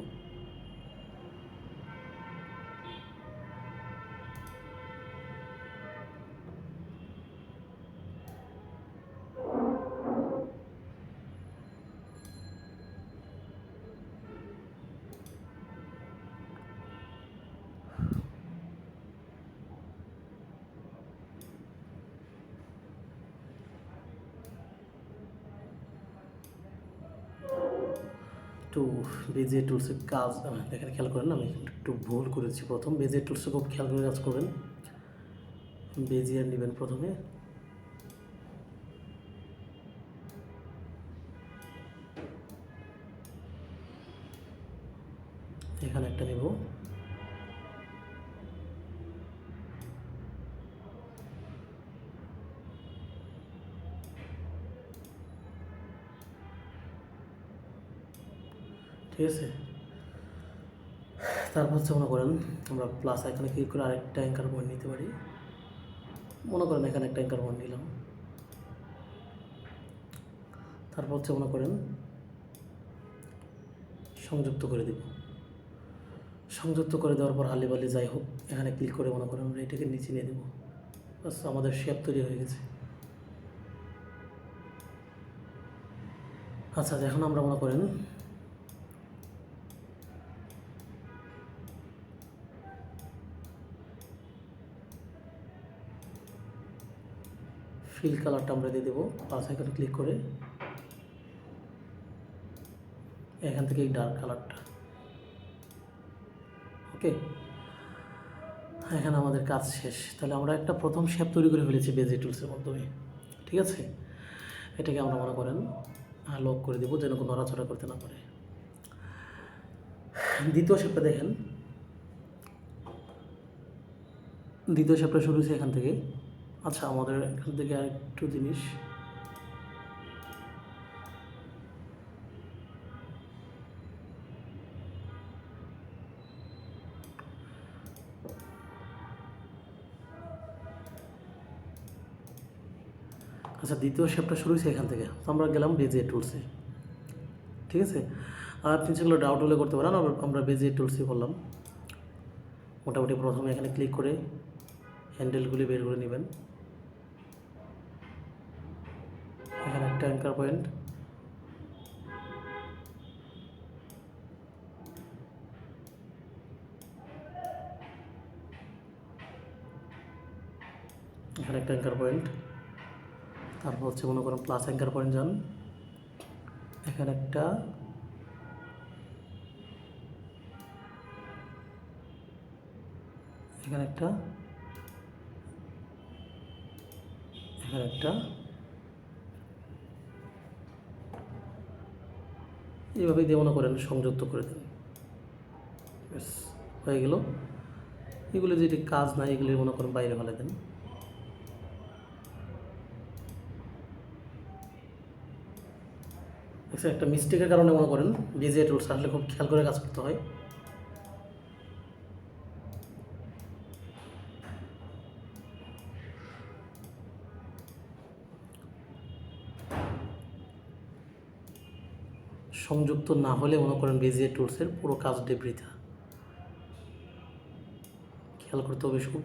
একটু বেজিয়ার টুলসের কাজ এখানে খেয়াল করেন, আমি একটু ভুল করেছি। প্রথম বেজিয়ার টুলসে খুব খেয়াল করে কাজ করবেন। বেজিয়ার নেবেন প্রথমে, এখানে একটা নেব, ঠিক আছে। তারপর হচ্ছে মনে করেন আমরা প্লাস এখানে ক্লিক করে আরেকটা অ্যাঙ্কার পয়েন্ট নিতে পারি। মনে করেন এখানে একটা অ্যাঙ্কার পয়েন্ট নিলাম। তারপর হচ্ছে মনে করেন সংযুক্ত করে দেব। সংযুক্ত করে দেওয়ার পর হালি বালি যাই হোক এখানে ক্লিক করে মনে করেন আমরা এটাকে নিচে নিয়ে দেবো। বাস, আমাদের শেপ তৈরি হয়ে গেছে। আচ্ছা, এখন আমরা মনে করেন ফিল কালারটা আমরা দিয়ে দেবো। প্লাস এখানে ক্লিক করে এখান থেকে এই ডার্ক কালারটা। ওকে, এখানে আমাদের কাজ শেষ। তাহলে আমরা একটা প্রথম শেপ তৈরি করে ফেলেছি বেজিয়ার টুলসের মাধ্যমে, ঠিক আছে। এটাকে আমরা মনে করেন লক করে দেবো যেন কোনো নড়াচড়া করতে না পারে। দ্বিতীয় শেপটা দেখেন, দ্বিতীয় শেপটা শুরু হয়েছে এখান থেকে। আচ্ছা, আমাদের এখান থেকে আরেকটু জিনিস, আচ্ছা, দ্বিতীয় শেপটা শুরু হয়েছে এখান থেকে, তো আমরা গেলাম বেজিয়ার টুলসে। ঠিক আছে, আর আপনি যেগুলো ডাউট হলে করতে পারেন, আমরা বেজিয়ার টুলসে করলাম। মোটামুটি প্রথমে এখানে ক্লিক করে হ্যান্ডেলগুলি বের করে নেবেন। এখানে একটা অ্যাঙ্কার পয়েন্ট, এখানে একটা অ্যাঙ্কার পয়েন্ট, তারপর হচ্ছে মনে করেন প্লাস অ্যাঙ্কার পয়েন্ট যান, এখানে একটা, এখানে একটা, এখানে একটা, এইভাবেই দিয়ে মনে করেন সংযুক্ত করে দেন। ব্যাস হয়ে গেল। এগুলো যেটি কাজ না, এগুলি মনে করেন বাইরে ফেলে দেন। একটা মিস্টেকের কারণে মনে করেন বেজিয়ার টুলস আসলে খুব খেয়াল করে কাজ করতে হয়। সংযুক্ত না হলে মনে করেন বেজিয়ার টুলসের পুরো কাজ বৃথা। খেয়াল করতে হবে খুব।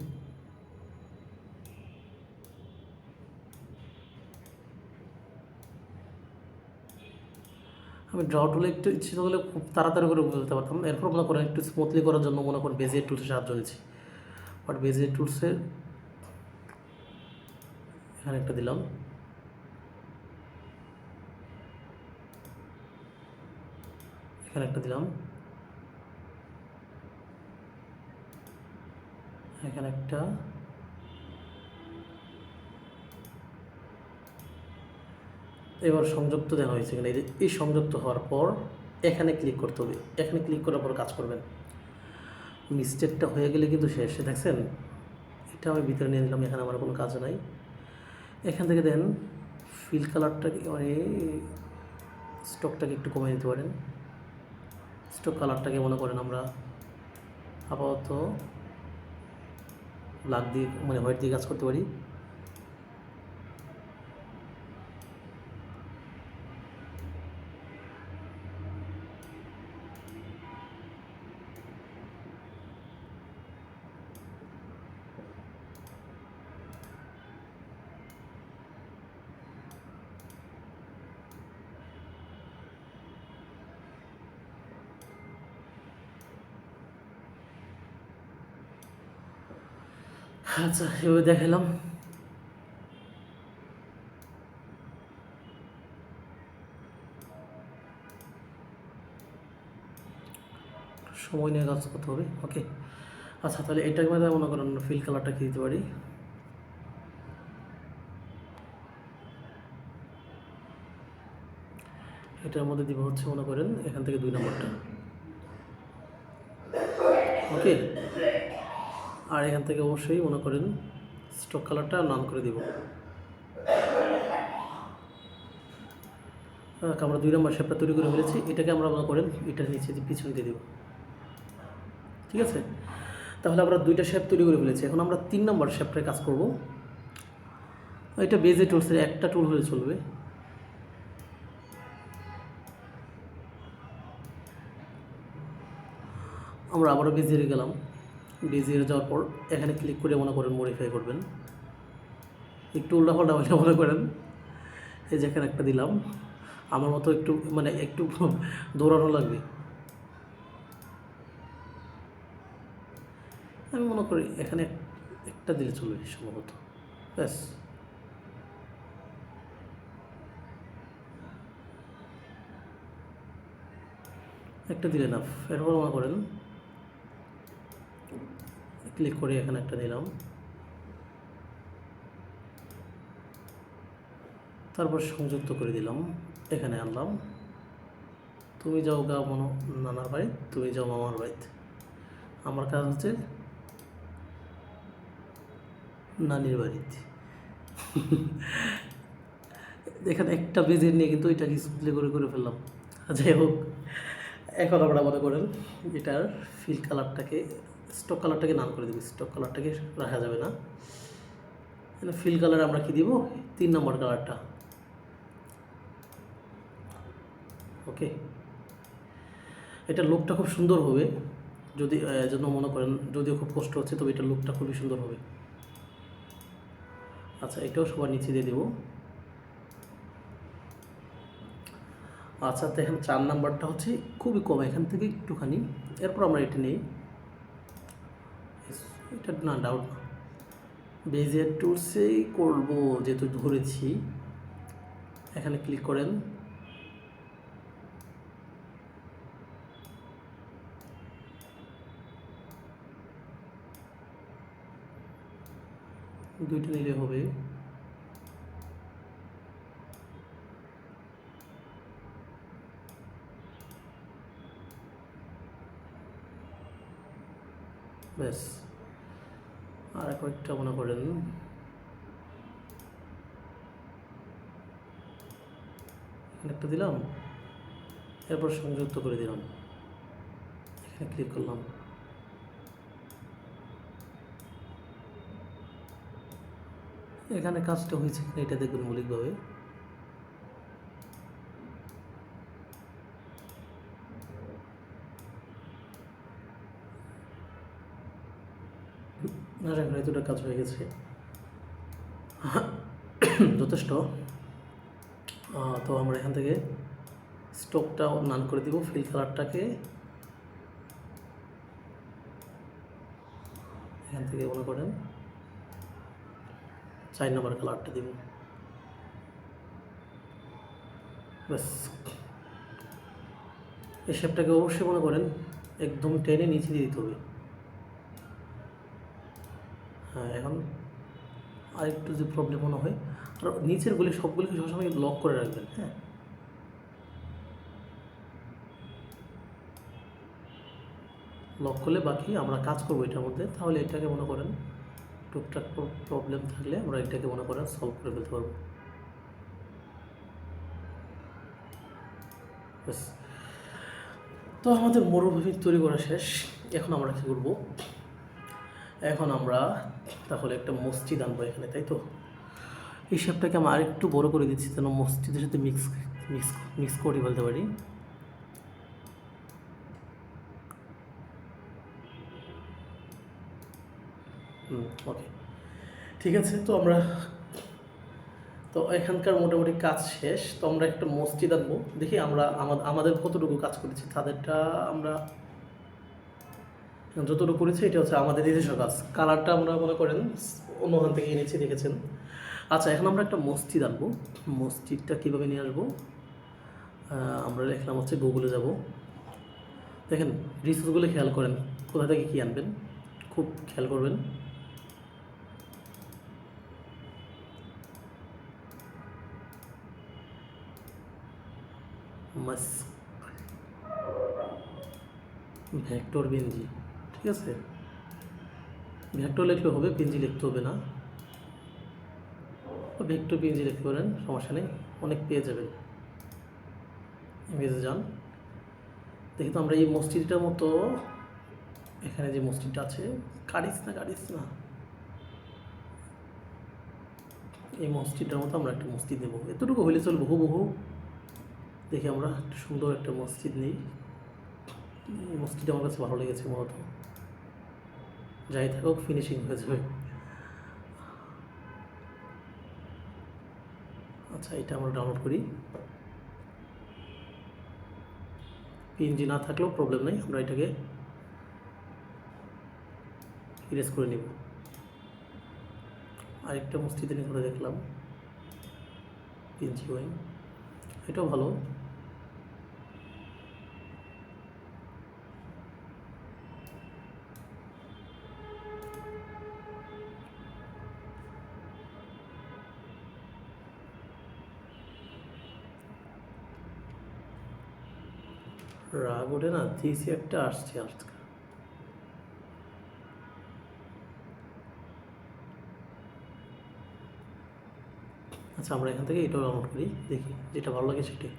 আমি ড্র টুলে একটু ইচ্ছে হলে খুব তাড়াতাড়ি করে বলতে পারতাম, এরপর মনে করেন একটু স্মুথলি করার জন্য মনে করেন বেজিয়ার টুলসের সাহায্য নিচ্ছি। বাট বেজিয়ার টুলসের এখানে একটা দিলাম, এখানে একটা দিলাম, এখানে একটা, এবার সংযুক্ত দেওয়া হয়েছে কিনা, এই সংযুক্ত হওয়ার পর এখানে ক্লিক করতে হবে। এখানে ক্লিক করার পর কাজ করবেন। মিস্টেকটা হয়ে গেলে কিন্তু শেষ। দেখছেন, এটা আমি ভিতরে নিয়ে নিলাম, এখানে আমার কোনো কাজ নাই। এখান থেকে দেন ফিল কালারটাকে, মানে স্টকটাকে একটু কমিয়ে দিতে পারেন। স্টক কালারটাকে মনে করেন আমরা আপাতত ব্ল্যাক দিয়ে, মানে হোয়াইট দিয়ে কাজ করতে পারি। আচ্ছা, এভাবে দেখালাম। সময় নিয়ে কাজ করতে হবে। ওকে, আচ্ছা তাহলে এটার মধ্যে মনে করেন ফিল কালারটা কি দিতে পারি। এটার মধ্যে দিব হচ্ছে মনে করেন এখান থেকে 2 নম্বরটা। ওকে, আর এখান থেকে অবশ্যই মনে করেন স্টক কালারটা নান করে দিব। আমরা 2 নম্বর শেপটা তৈরি করে ফেলেছি, এটাকে আমরা মনে করেন এটার নিচে পিছন দিয়ে দেব। ঠিক আছে, তাহলে আমরা 2টা শেপ তৈরি করে ফেলেছি। এখন আমরা 3 নম্বর শেপটায় কাজ করব। এটা বেজে টুলসের একটা টুল হলে চলবে। আমরা আবারও বেজিয়ারে গেলাম। বেজিয়ারে যাওয়ার পর এখানে ক্লিক করে মনে করেন মডিফাই করবেন। একটু উল্টাপাল্টা হলে মনে করেন এই যে এখানে একটা দিলাম, আমার মতো একটু মানে একটু দৌড়ানো লাগবে। আমি মনে করি এখানে একটা দিলে চলবে সম্ভবত। ব্যাস, একটা দিলে না। এরপর মনে করেন ক্লিক করে এখানে একটা দিলাম, তারপর সংযুক্ত করে দিলাম। এখানে আনলাম, তুমি যাও গা মনো নানার বাড়িতে, তুমি যাও মামার বাড়িতে। আমার কাজ হচ্ছে নানির বাড়িতে। এখানে একটা বেজের নিয়ে কিন্তু এটাকে স্মুথলি করে ফেললাম। যাই হোক, এখন আমরা মনে করেন এটার ফিল কালারটাকে, স্টক কালারটাকে নান করে দেবো। স্টক কালারটাকে রাখা যাবে না, ফিল কালার আমরা কি দিব, 3 নম্বর কালারটা। ওকে, এটা লুকটা খুব সুন্দর হবে। যদি জন্য মনে করেন যদিও খুব কষ্ট হচ্ছে, তবে এটা লুকটা খুবই সুন্দর হবে। আচ্ছা, এটাও সবার নিচে দিয়ে দেবো। আচ্ছা, দেখেন 4 নাম্বারটা হচ্ছে খুবই কম, এখান থেকে একটুখানি, এরপর আমরা এটা নিই। এটা না, ডাউট না, বেজিয়ার টুলসেই করবো যেহেতু ধরেছি। এখানে ক্লিক করেন, দুইটা নিলে হবে। ব্যাস, আর কয়েকটা মনে করেন এখানে একটা দিলাম, এরপর সংযুক্ত করে দিলাম, এখানে ক্লিক করলাম। এখানে কাজটা হয়েছে কিনা এটা দেখবেন মৌলিকভাবে। আশা করি এতটা কাজ হয়ে গেছে, যথেষ্ট। তো আমরা এখান থেকে স্টকটা নান করে দিব, ফিল কালারটাকে এখান থেকে মনে করেন 4 নম্বর কালারটা দিব। ব্যাস, এই শেপটাকে অবশ্যই মনে করেন একদম টেনে নিচে দিয়ে দিতে হবে। হ্যাঁ, এখন আরেকটু যে প্রবলেম মনে হয়, আর নিচের গুলি সবগুলিকে সবসময় লক করে রাখবেন। হ্যাঁ, লক করলে বাকি আমরা কাজ করবো এটার মধ্যে। তাহলে এটাকে মনে করেন টুকটাক প্রবলেম থাকলে আমরা এটাকে মনে করেন সলভ করে ফেলতে পারবো। ব্যাস, তো আমাদের মরুভূমি তৈরি করা শেষ। এখন আমরা কী করবো, এখন আমরা তাহলে একটা মসজিদ আনবো এখানে, তাই তো? এই শেপটাকে আমি আরেকটু বড় করে দিচ্ছি যেন মসজিদের সাথে মিক্স মিক্স মিক্স করে বলতে পারি। ওকে, ঠিক আছে। তো এখানকার মোটামুটি কাজ শেষ। তো আমরা একটা মসজিদ আনবো, দেখি আমরা আমাদের কতটুকু কাজ করেছি, তাদেরটা আমরা যতটুকু করেছি এটা হচ্ছে আমাদের নিজস্ব কাজ। কালারটা আমরা মনে করেন অন্যখান থেকে এনেছি, দেখেছেন। আচ্ছা, এখন আমরা একটা মসজিদ আনবো। মসজিদটা কীভাবে নিয়ে আসবো, আমরা লিখলাম হচ্ছে গুগলে যাব। দেখেন রিসোর্সগুলো খেয়াল করেন, কোথা থেকে কী আনবেন খুব খেয়াল করবেন। ভেক্টর পিএনজি, ঠিক আছে। ভেক্টর লিখলে হবে, পিএনজি লিখতে হবে না। ভেক্টর পিএনজি লিখতে পারেন, সমস্যা নেই, অনেক পেয়ে যাবেন। ইমেজে যান, দেখি তো আমরা এই মসজিদটার মতো, এখানে যে মসজিদটা আছে, কাটিস না, এই মসজিদটার মতো আমরা একটা মসজিদ নেব। এতটুকু হইলে চলবে, বহু দেখি আমরা সুন্দর একটা মসজিদ নেই। এই মসজিদটা আমার কাছে ভালো লেগেছে, মূলত যাই থাকুক ফিনিশিং হয়ে যাবে। আচ্ছা, এটা আমরা ডাউনলোড করি। পিএনজি না থাকলেও প্রবলেম নেই, আমরা এটাকে ইরেজ করে নেব। আরেকটা মসজিদে নিয়ে করে দেখলাম, পিএনজি ওয়াই, এটাও ভালো। রাগ ওঠে না, দিয়েছি একটা, আসছে আজকে। আচ্ছা, আমরা এখান থেকে এটাও ডাউনলোড করি, দেখি যেটা ভালো লাগে সেটাই।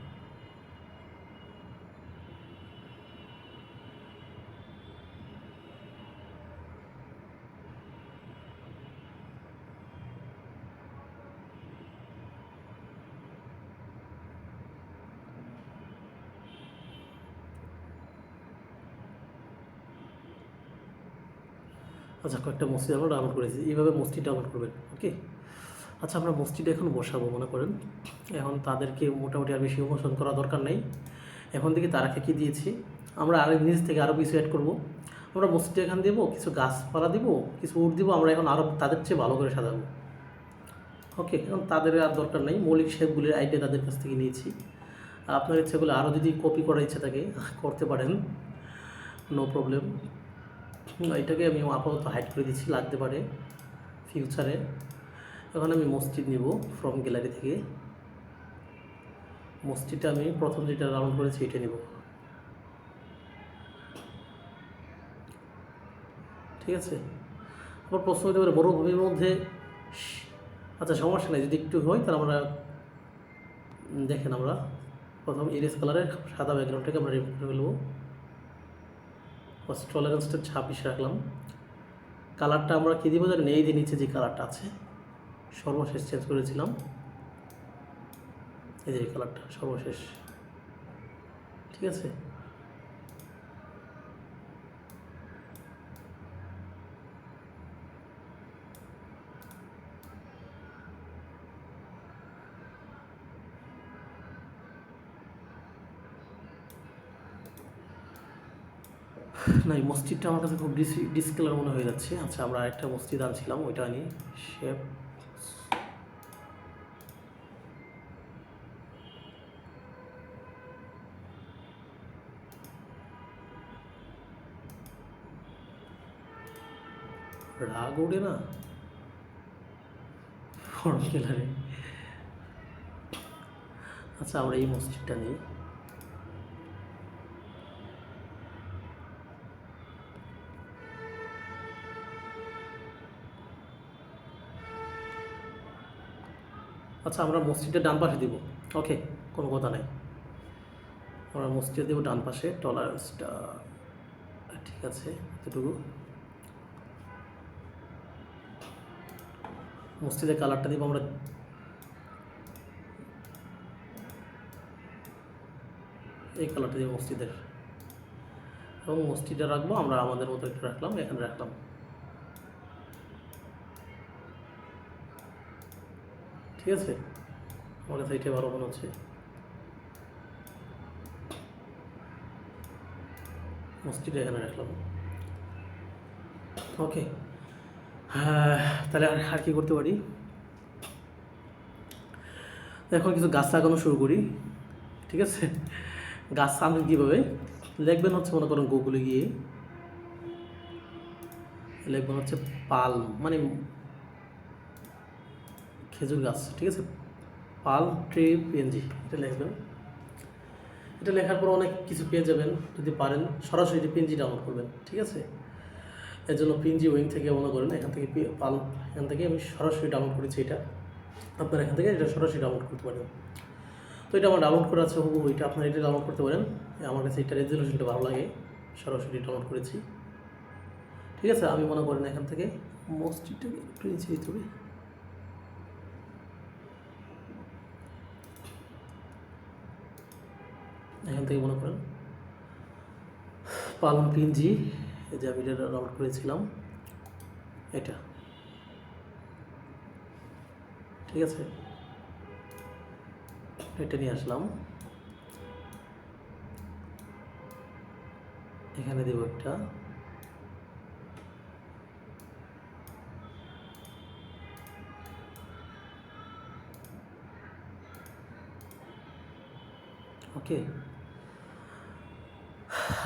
আচ্ছা, কয়েকটা মসজিদ আমরা ডাউনলোড করেছি, এইভাবে মসজিদ ডাউনলোড করবেন। ওকে, আচ্ছা আমরা মসজিদে এখন বসাবো মনে করেন। এখন তাদেরকে মোটামুটি আর বেশি ইমোশন করা দরকার নেই। এখন থেকে তারাকে কি দিয়েছি, আমরা আরও নিজ থেকে আরও কিছু অ্যাড করবো। আমরা মসজিদে এখান দেবো, কিছু গাছপালা দিব, কিছু উঠ দিব, আমরা এখন আরও তাদের চেয়ে ভালো করে সাজাবো। ওকে, এখন তাদের আর দরকার নেই, মৌলিক শেপগুলির আইডিয়া তাদের কাছ থেকে নিয়েছি। আপনার ইচ্ছেগুলো আরও যদি কপি করার ইচ্ছা থাকে করতে পারেন, নো প্রবলেম। এটাকে আমি আপাতত হাইড করে দিচ্ছি, লাগতে পারে ফিউচারে। এখন আমি মসজিদ নিব ফ্রম গ্যালারি থেকে। মসজিদটা আমি প্রথম যেটা রাউন্ড করেছি এটা নিব, ঠিক আছে। আবার প্রশ্ন হতে পারে মরুভূমির মধ্যে, আচ্ছা সমস্যা নেই, যদি একটু হয় তাহলে আমরা দেখেন, আমরা প্রথম ইরেজ কালারের সাদা ব্যাকগ্রাউন্ডটাকে আমরা রিমুভ করে ফেলবো। ফার্স্ট টলারেন্সটা 26 রাখলাম। কালারটা আমরা কী দিব জানেন, এই যে নিচে যে কালারটা আছে সর্বশেষ চেঞ্জ করেছিলাম, এই যে কালারটা সর্বশেষ, ঠিক আছে। না, এই মসজিদটা আমার কাছে খুব ডিসকালার মনে হয়ে যাচ্ছে। আচ্ছা আমরা একটা মসজিদ আনছিলাম, ওইটা আনি, শেপ রাগ ওঠে না ফর্ম কালারে। আচ্ছা আমরা এই মসজিদটা নিই, আচ্ছা আমরা মসজিদের ডান পাশে দিব। ওকে, কোনো কথা নাই, আমরা মসজিদে দেবো ডান পাশে, টলারেন্সটা ঠিক আছে এতটুকু। মসজিদের কালারটা দিব আমরা এই কালারটা দিব মসজিদের, এবং মসজিদটা রাখবো আমরা আমাদের মতো একটু রাখলাম, এখানে রাখলাম, ঠিক আছে। আমার কাছে এটাই ভালো মনে হচ্ছে, মসজিদটা এখানে রাখলাম। ওকে, হ্যাঁ তাহলে আর কি করতে পারি, এখন কিছু গাছ লাগানো শুরু করি, ঠিক আছে। গাছ আনবেন কীভাবে, লিখবেন হচ্ছে মনে করেন গুগলে গিয়ে লিখবেন হচ্ছে পালম, মানে খেজুর গাছ, ঠিক আছে, পালম ট্রি পিএনজি, এটা লিখবেন। এটা লেখার পর অনেক কিছু পেয়ে যাবেন, যদি পারেন সরাসরি পিএনজি ডাউনলোড করবেন, ঠিক আছে। এর জন্য পিএনজি উইং থেকে মনে করেন এখান থেকে এখান থেকে আমি সরাসরি ডাউনলোড করেছি, এটা আপনারা এখান থেকে এটা সরাসরি ডাউনলোড করতে পারেন। তো এটা আমার ডাউনলোড করা আছে হুবহু, এটা আপনারা এটা ডাউনলোড করতে পারেন। আমার কাছে এটা রেজলিউশনটা ভালো লাগে, সরাসরি ডাউনলোড করেছি, ঠিক আছে। আমি মনে করেন এখান থেকে মসজিদটাকে একটু নিচে দিতে হবে, এখান থেকে মনে করেন পালম পিএনজি, এই যে আমি এটা ডাউনলোড করেছিলাম, এটা ঠিক আছে, এটা নিয়ে আসলাম, এখানে দেব একটা, ওকে।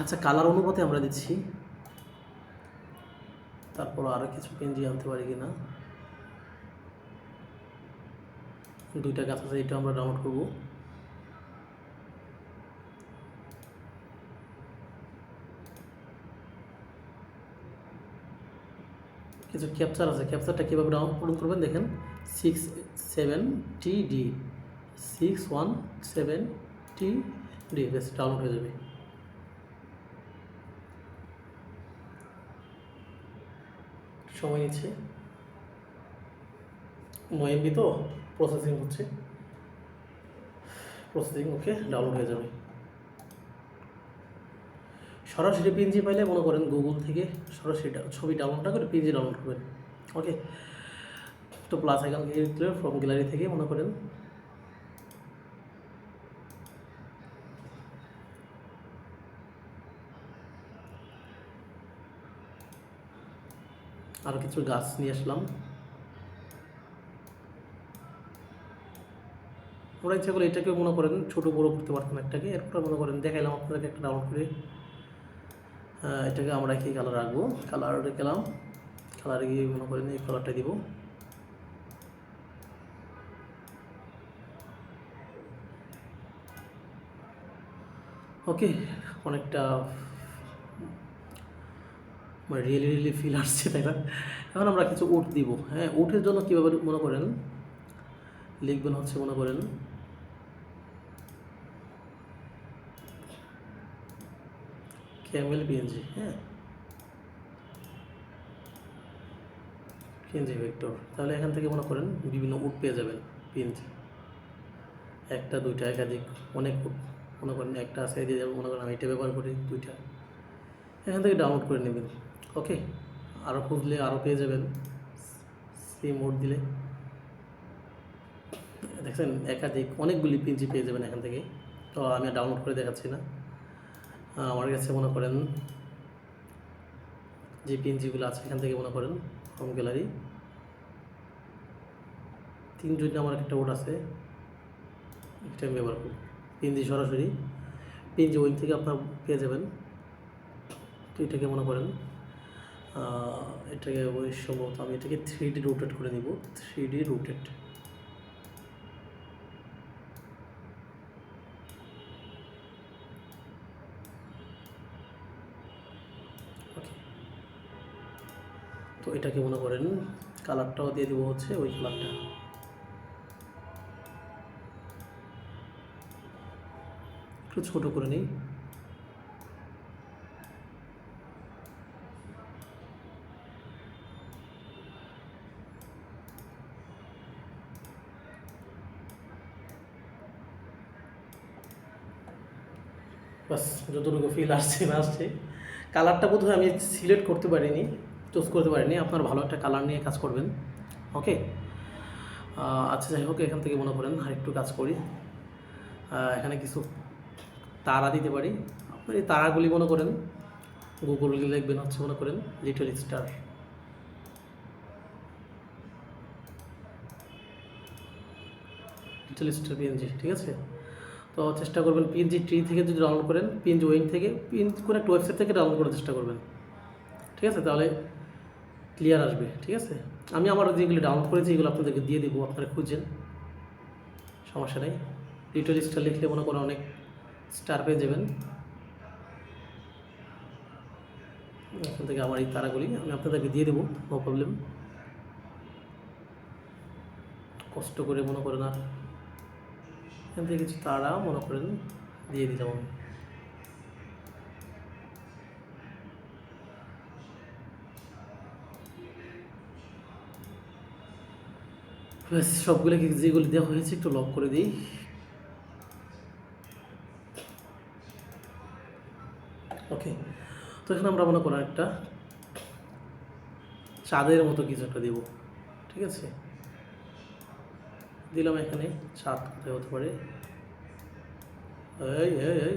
আচ্ছা কালার অনুপাতে আমরা দিচ্ছি, তারপর আরও কিছু পিএনজি আনতে পারি কিনা, দুইটা গাছ আছে, এটা আমরা ডাউনলোড করব। কিছু ক্যাপচার আছে, ক্যাপচারটা কীভাবে ডাউনলোড করবেন দেখেন, 617TD 617TD, বেশ ডাউনলোড হয়ে যাবে। সময় নিচ্ছে, 9 MB তো প্রসেসিং হচ্ছে, প্রসেসিং ওকে, ডাউনলোড হয়ে যাবে। সরাসরি পিএনজি পাইলে মনে করেন গুগল থেকে সরাসরি ছবি ডাউনলোড না করে পিএনজি ডাউনলোড করবেন। ওকে, তো প্লাস আইকন ক্লিক করে ফ্রম গ্যালারি থেকে মনে করেন আরও কিছু গাছ নিয়ে আসলাম। ওরা ইচ্ছা করে এটাকে মনে করেন ছোটো বড়ো করতে পারতাম একটাকে, এরপর মনে করেন দেখাইলাম আপনাদেরকে একটা ডাউনলোড করে। এটাকে আমরা কি কালার রাখবো, কালার গেলাম, কালারে গিয়ে মনে করেন এই কালারটা দিব। ওকে, অনেকটা মানে রিয়েলি ফিল আসছে, তাই না? এখন আমরা কিছু উট দিব। হ্যাঁ, উটের জন্য কীভাবে মনে করেন লিখবেন হচ্ছে মনে করেন ক্যামেল পিএনজি, হ্যাঁ পিএনজি ভেক্টর। তাহলে এখান থেকে মনে করেন বিভিন্ন উট পেয়ে যাবেন পিএনজি, একটা দুইটা একাধিক অনেক উট মনে করেন একটা আছে দিয়ে যাবেন, মনে করেন আমি এটা ব্যবহার করি দুইটা, এখান থেকে ডাউনলোড করে নেবেন। ওকে, আরও খুঁজলে আরও পেয়ে যাবেন, সেম উট দিলে দেখছেন একাধিক অনেকগুলি পিএনজি পেয়ে যাবেন এখান থেকে। তো আমি ডাউনলোড করে দেখাচ্ছি না, আমার কাছে মনে করেন যে পিএনজিগুলো আছে এখান থেকে মনে করেন হোম গ্যালারি 3 আমার একটা উট আছে, এটা আমি ব্যবহার করি। পিএনজি সরাসরি পিএনজি ওই থেকে আপনার পেয়ে যাবেন। তো এটাকে মনে করেন এটাকে ওই সম্ভবত আমি এটাকে 3D রোটেট করে নিব, 3D রোটেট। ওকে, তো এটাকে মনে করেন কালারটাও দিয়ে দেবো হচ্ছে ওই কালারটা। একটু ছোটো করে নিই। বাস, যতটুকু ফিল আসছে না আসছে। কালারটা বোধহয় আমি সিলেক্ট করতে পারিনি, চুজ করতে পারিনি। আপনার ভালো একটা কালার নিয়ে কাজ করবেন। ওকে, আচ্ছা যাই হোক, এখান থেকে মনে করেন আরেকটু কাজ করি। এখানে কিছু তারা দিতে পারি। আপনার এই তারাগুলি মনে করেন গুগল লিখবেন হচ্ছে মনে করেন little star. Little star PNG, ঠিক আছে? তো চেষ্টা করবেন পিএনজি ট্রি থেকে যদি ডাউনলোড করেন, পিএনজি ওয়েং থেকে, পিএনজি কোনো একটা ওয়েবসাইট থেকে ডাউনলোড করার চেষ্টা করবেন, ঠিক আছে? তাহলে ক্লিয়ার আসবে, ঠিক আছে? আমি আমার যেগুলো ডাউনলোড করেছি এগুলো আপনাদেরকে দিয়ে দেবো, আপনারা খুঁজছেন, সমস্যা নেই। লিটল স্টার লিখলে মনে করেন অনেক স্টার পেয়ে যাবেন। এখান থেকে আমার এই তারাগুলি আমি আপনাদেরকে দিয়ে দেবো, নো প্রবলেম। কষ্ট করে মনে করেন আর এখান থেকে কিছু তারা মনে করেন দিয়ে দিলাম আমি। ব্যাস, সবগুলোকে যেগুলি দেওয়া হয়েছে একটু লক করে দিই। ওকে, তো এখানে আমরা মনে করেন একটা চাঁদের মতো কিছু একটা দেবো, ঠিক আছে? দিলাম এখানে চাঁদ, কোথায় হতে পারে? এই এই এই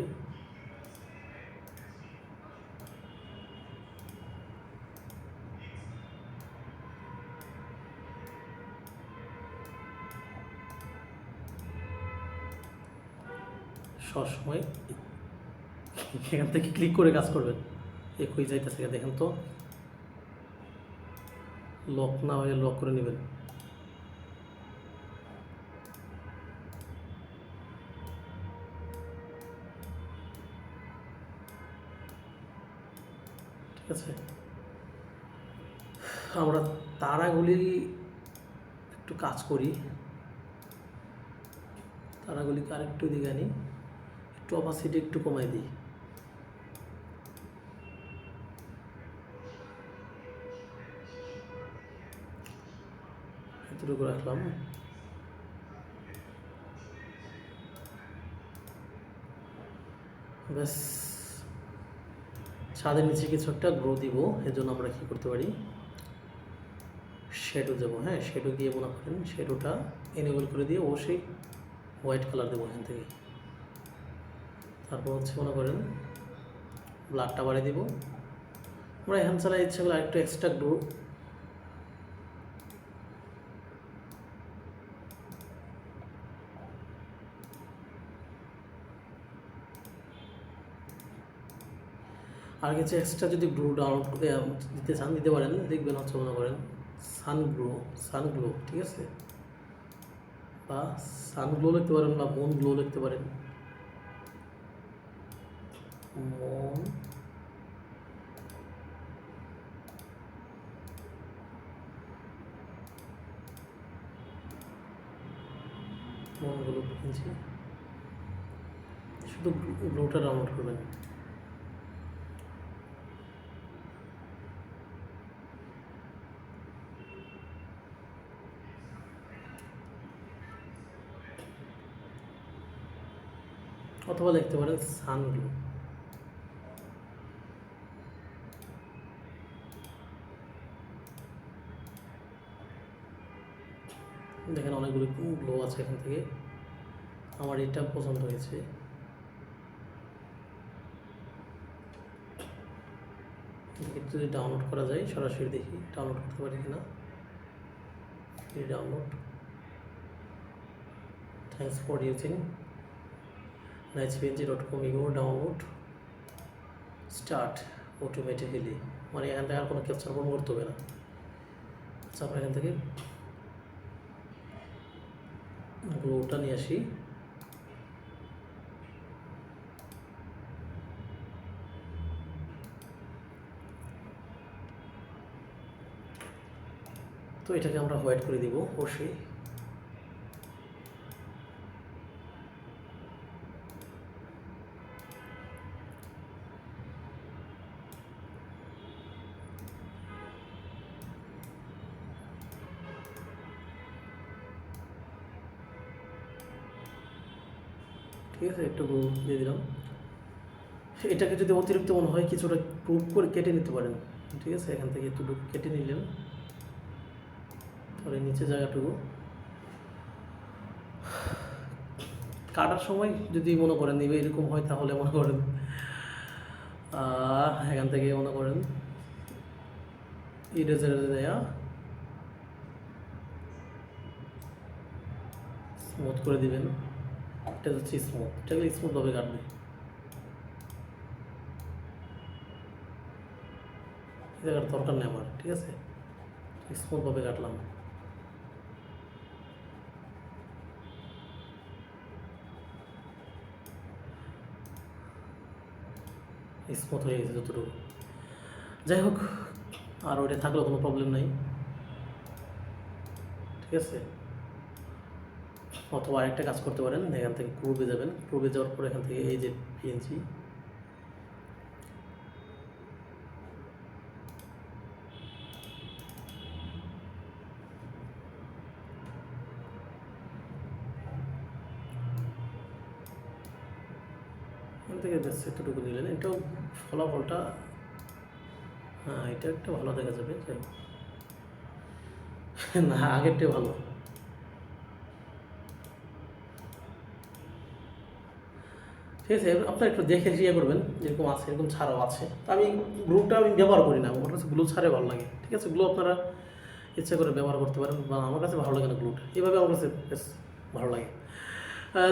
সবসময় এখান থেকে ক্লিক করে কাজ করবেন। একই যাইতেছে, দেখেন তো, লক না হয়ে লক করে নেবেন। ঠিক আছে, আমরা তারাগুলি একটু কাজ করি, তারাগুলিকে আরেকটু দিকে আনি, একটু অপাসিটি একটু কমাই দিই। এতটুকু রাখলাম। ব্যাস, ছাদের নিচে কিছু একটা গ্রো দিব, এজন্য আমরা কী করতে পারি, শ্যাডো দেবো। হ্যাঁ, শ্যাডো দিয়ে মনে করেন শ্যাডোটা এনেবল করে দিয়ে অবশ্যই হোয়াইট কালার দেবো এখান থেকে। তারপর হচ্ছে মনে করেন ব্লাডটা বাড়িয়ে দিব। আমরা এখান ছাড়া ইচ্ছা করলে আরেকটু এক্সট্রা গ্রো আর কিছু এক্সট্রা যদি গ্রো ডাউনলোড করে দিতে চান দিতে পারেন। দেখবেন হচ্ছে মনে করেন সানগ্লো, ঠিক আছে, বা সানগ্লো লিখতে পারেন বা মুন গ্লো লিখতে পারেন। মনগুলো কিনছি, শুধু গ্লোটা ডাউনলোড করবেন। অথবা লিখতে পারেন সানগ্লো। দেখেন অনেকগুলো গ্লো আছে এখান থেকে, আমার এটা পছন্দ হয়েছে। যদি ডাউনলোড করা যায় সরাসরি দেখি ডাউনলোড করতে পারি কিনা। Free download, thanks for using nicepng.com, ইগোর ডাউনলোড স্টার্ট অটোমেটিক্যালি, মানে এখান থেকে আর কোনো ক্যাপচার ফোন করতে হবে না। আচ্ছা, আমরা এখান থেকে গ্লোটা নিয়ে আসি। তো এটাকে আমরা হোয়াইট করে দিব অবশ্যই। ঠিক আছে, একটু গ্লো দিয়ে দিলাম। এটাকে যদি অতিরিক্ত মনে হয় কিছুটা প্রুভ করে কেটে নিতে পারেন। ঠিক আছে, এখান থেকে একটু কেটে নিলেন, তাহলে নিচে জায়গাটুকু কাটার সময় যদি মনে করেন এরকম হয়, তাহলে মনে করেন এখান থেকে মনে করেন ইরেজারে দেয়া স্মুথ করে দিবেন। এটা হচ্ছে স্মুথ, এটাকে স্মুথভাবে কাটবে। এটা দরকার নেই আমার, ঠিক আছে, স্মুথভাবে কাটলাম। স্মুথ হয়ে গেছে যতটুকু। যাই হোক, আর ওইটা থাকলেও কোনো প্রবলেম নাই, ঠিক আছে। অথবা আরেকটা কাজ করতে পারেন, এখান থেকে ক্রুবে যাবেন, ক্রুবে যাওয়ার পর এখান থেকে এই যে পিএনজি, এখান থেকে এতটুকু নিলেন। এটাও ফলাফলটা, হ্যাঁ, এটা একটা ভালো দেখা যাবে। যাই না, আগেরটাই ভালো। ঠিক আছে, আপনারা একটু দেখে ইয়ে করবেন, যেরকম আছে এরকম ছাড়াও আছে। আমি গ্লুটা ব্যবহার করি না, আমার কাছে গ্লু ছাড়াই ভালো লাগে। ঠিক আছে, গ্লু আপনারা ইচ্ছা করে ব্যবহার করতে পারেন, বা আমার কাছে ভালো লাগে না গ্লুটা, এইভাবে আমার কাছে বেশ ভালো লাগে।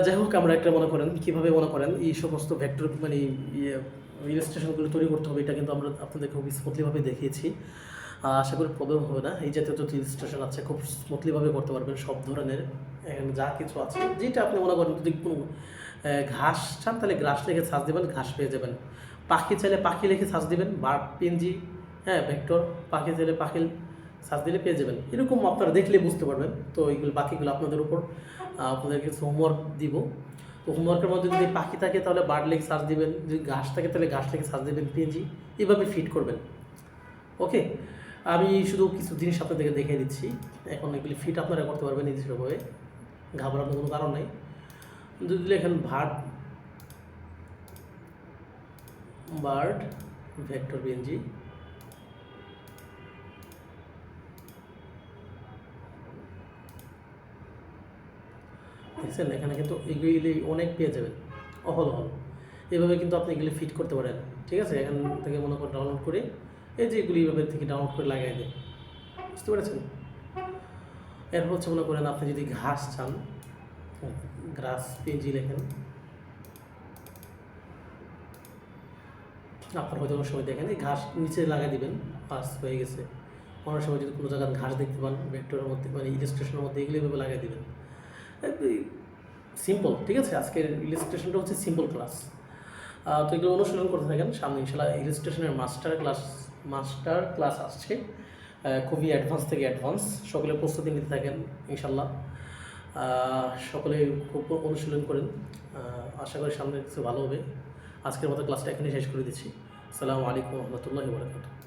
যাই হোক, আমরা একটা মনে করেন কীভাবে মনে করেন এই সমস্ত ভেক্টর মানে ইলাস্ট্রেশনগুলো তৈরি করতে হবে, এটা কিন্তু আমরা আপনাদের খুব স্মুথলিভাবে দেখিয়েছি। আশা করি প্রবলেম হবে না। এই জাতীয় যত ইলাস্ট্রেশন আছে খুব স্মুথলিভাবে করতে পারবেন, সব ধরনের এখানে যা কিছু আছে, যেটা আপনি মনে করেন। যদি কোনো ঘাস চান তাহলে ঘাস লিখে সার্চ দেবেন, ঘাস পেয়ে যাবেন। পাখি চাইলে পাখি লিখে সার্চ দেবেন, বার্ড পিএনজি, হ্যাঁ, ভেক্টর। পাখি চাইলে পাখি সার্চ দিলে পেয়ে যাবেন। এরকম আপনারা দেখলে বুঝতে পারবেন। তো এইগুলো বাকিগুলো আপনাদের উপর, আপনাদেরকে হোমওয়ার্ক দিব। তো হোমওয়ার্কের মধ্যে যদি পাখি থাকে তাহলে বার্ড লিখে সার্চ দিবেন, যদি ঘাস থাকে তাহলে ঘাস লিখে সার্চ দেবেন, পিএনজি, এভাবে ফিট করবেন। ওকে, আমি শুধু কিছু জিনিস আপনাদেরকে দেখিয়ে দিচ্ছি। এখন এগুলি ফিট আপনারা করতে পারবেন নিজস্বভাবে, ঘাবড়ানোর কোনো কারণ নেই। যদি লেখেন বার্ড ভেক্টর বিএনজি। দেখছেন এখানে কিন্তু এগুলি অনেক পেয়ে যাবেন অহল হল। এভাবে কিন্তু আপনি এগুলি ফিট করতে পারেন, ঠিক আছে। এখান থেকে মনে করেন ডাউনলোড করে এই যে এগুলি এভাবে থেকে ডাউনলোড করে লাগাই দেন, বুঝতে পেরেছেন। এরপর হচ্ছে মনে করেন আপনি যদি ঘাস চান, গ্রাস পিএনজি লেখেন, আপনার হয়তো অনেক সময় দেখেন এই ঘাস নিচে লাগাই দিবেন, পাস হয়ে গেছে। অনেক সময় যদি কোনো জায়গায় ঘাস দেখতে পান ভেক্টরের মধ্যে মানে ইলাস্ট্রেশনের মধ্যে, এগুলো এভাবে লাগাই দিবেন। সিম্পল, ঠিক আছে। আজকের ইলাস্ট্রেশনটা হচ্ছে সিম্পল ক্লাস। তো এগুলো অনুশীলন করতে থাকেন, সামনে ইনশাল্লাহ ইলাস্ট্রেশনের মাস্টার ক্লাস আসছে, খুবই অ্যাডভান্স থেকে অ্যাডভান্স। সকলে প্রস্তুতি নিতে থাকেন ইনশাল্লাহ। সকলে খুব অনুশীলন করেন, আশা করি সামনে কিছু ভালো হবে। আজকের মতো ক্লাসটা এখানে শেষ করে দিচ্ছি। আসসালামু আলাইকুম রহমতুল্লাহি ওয়া বারাকাতুহু।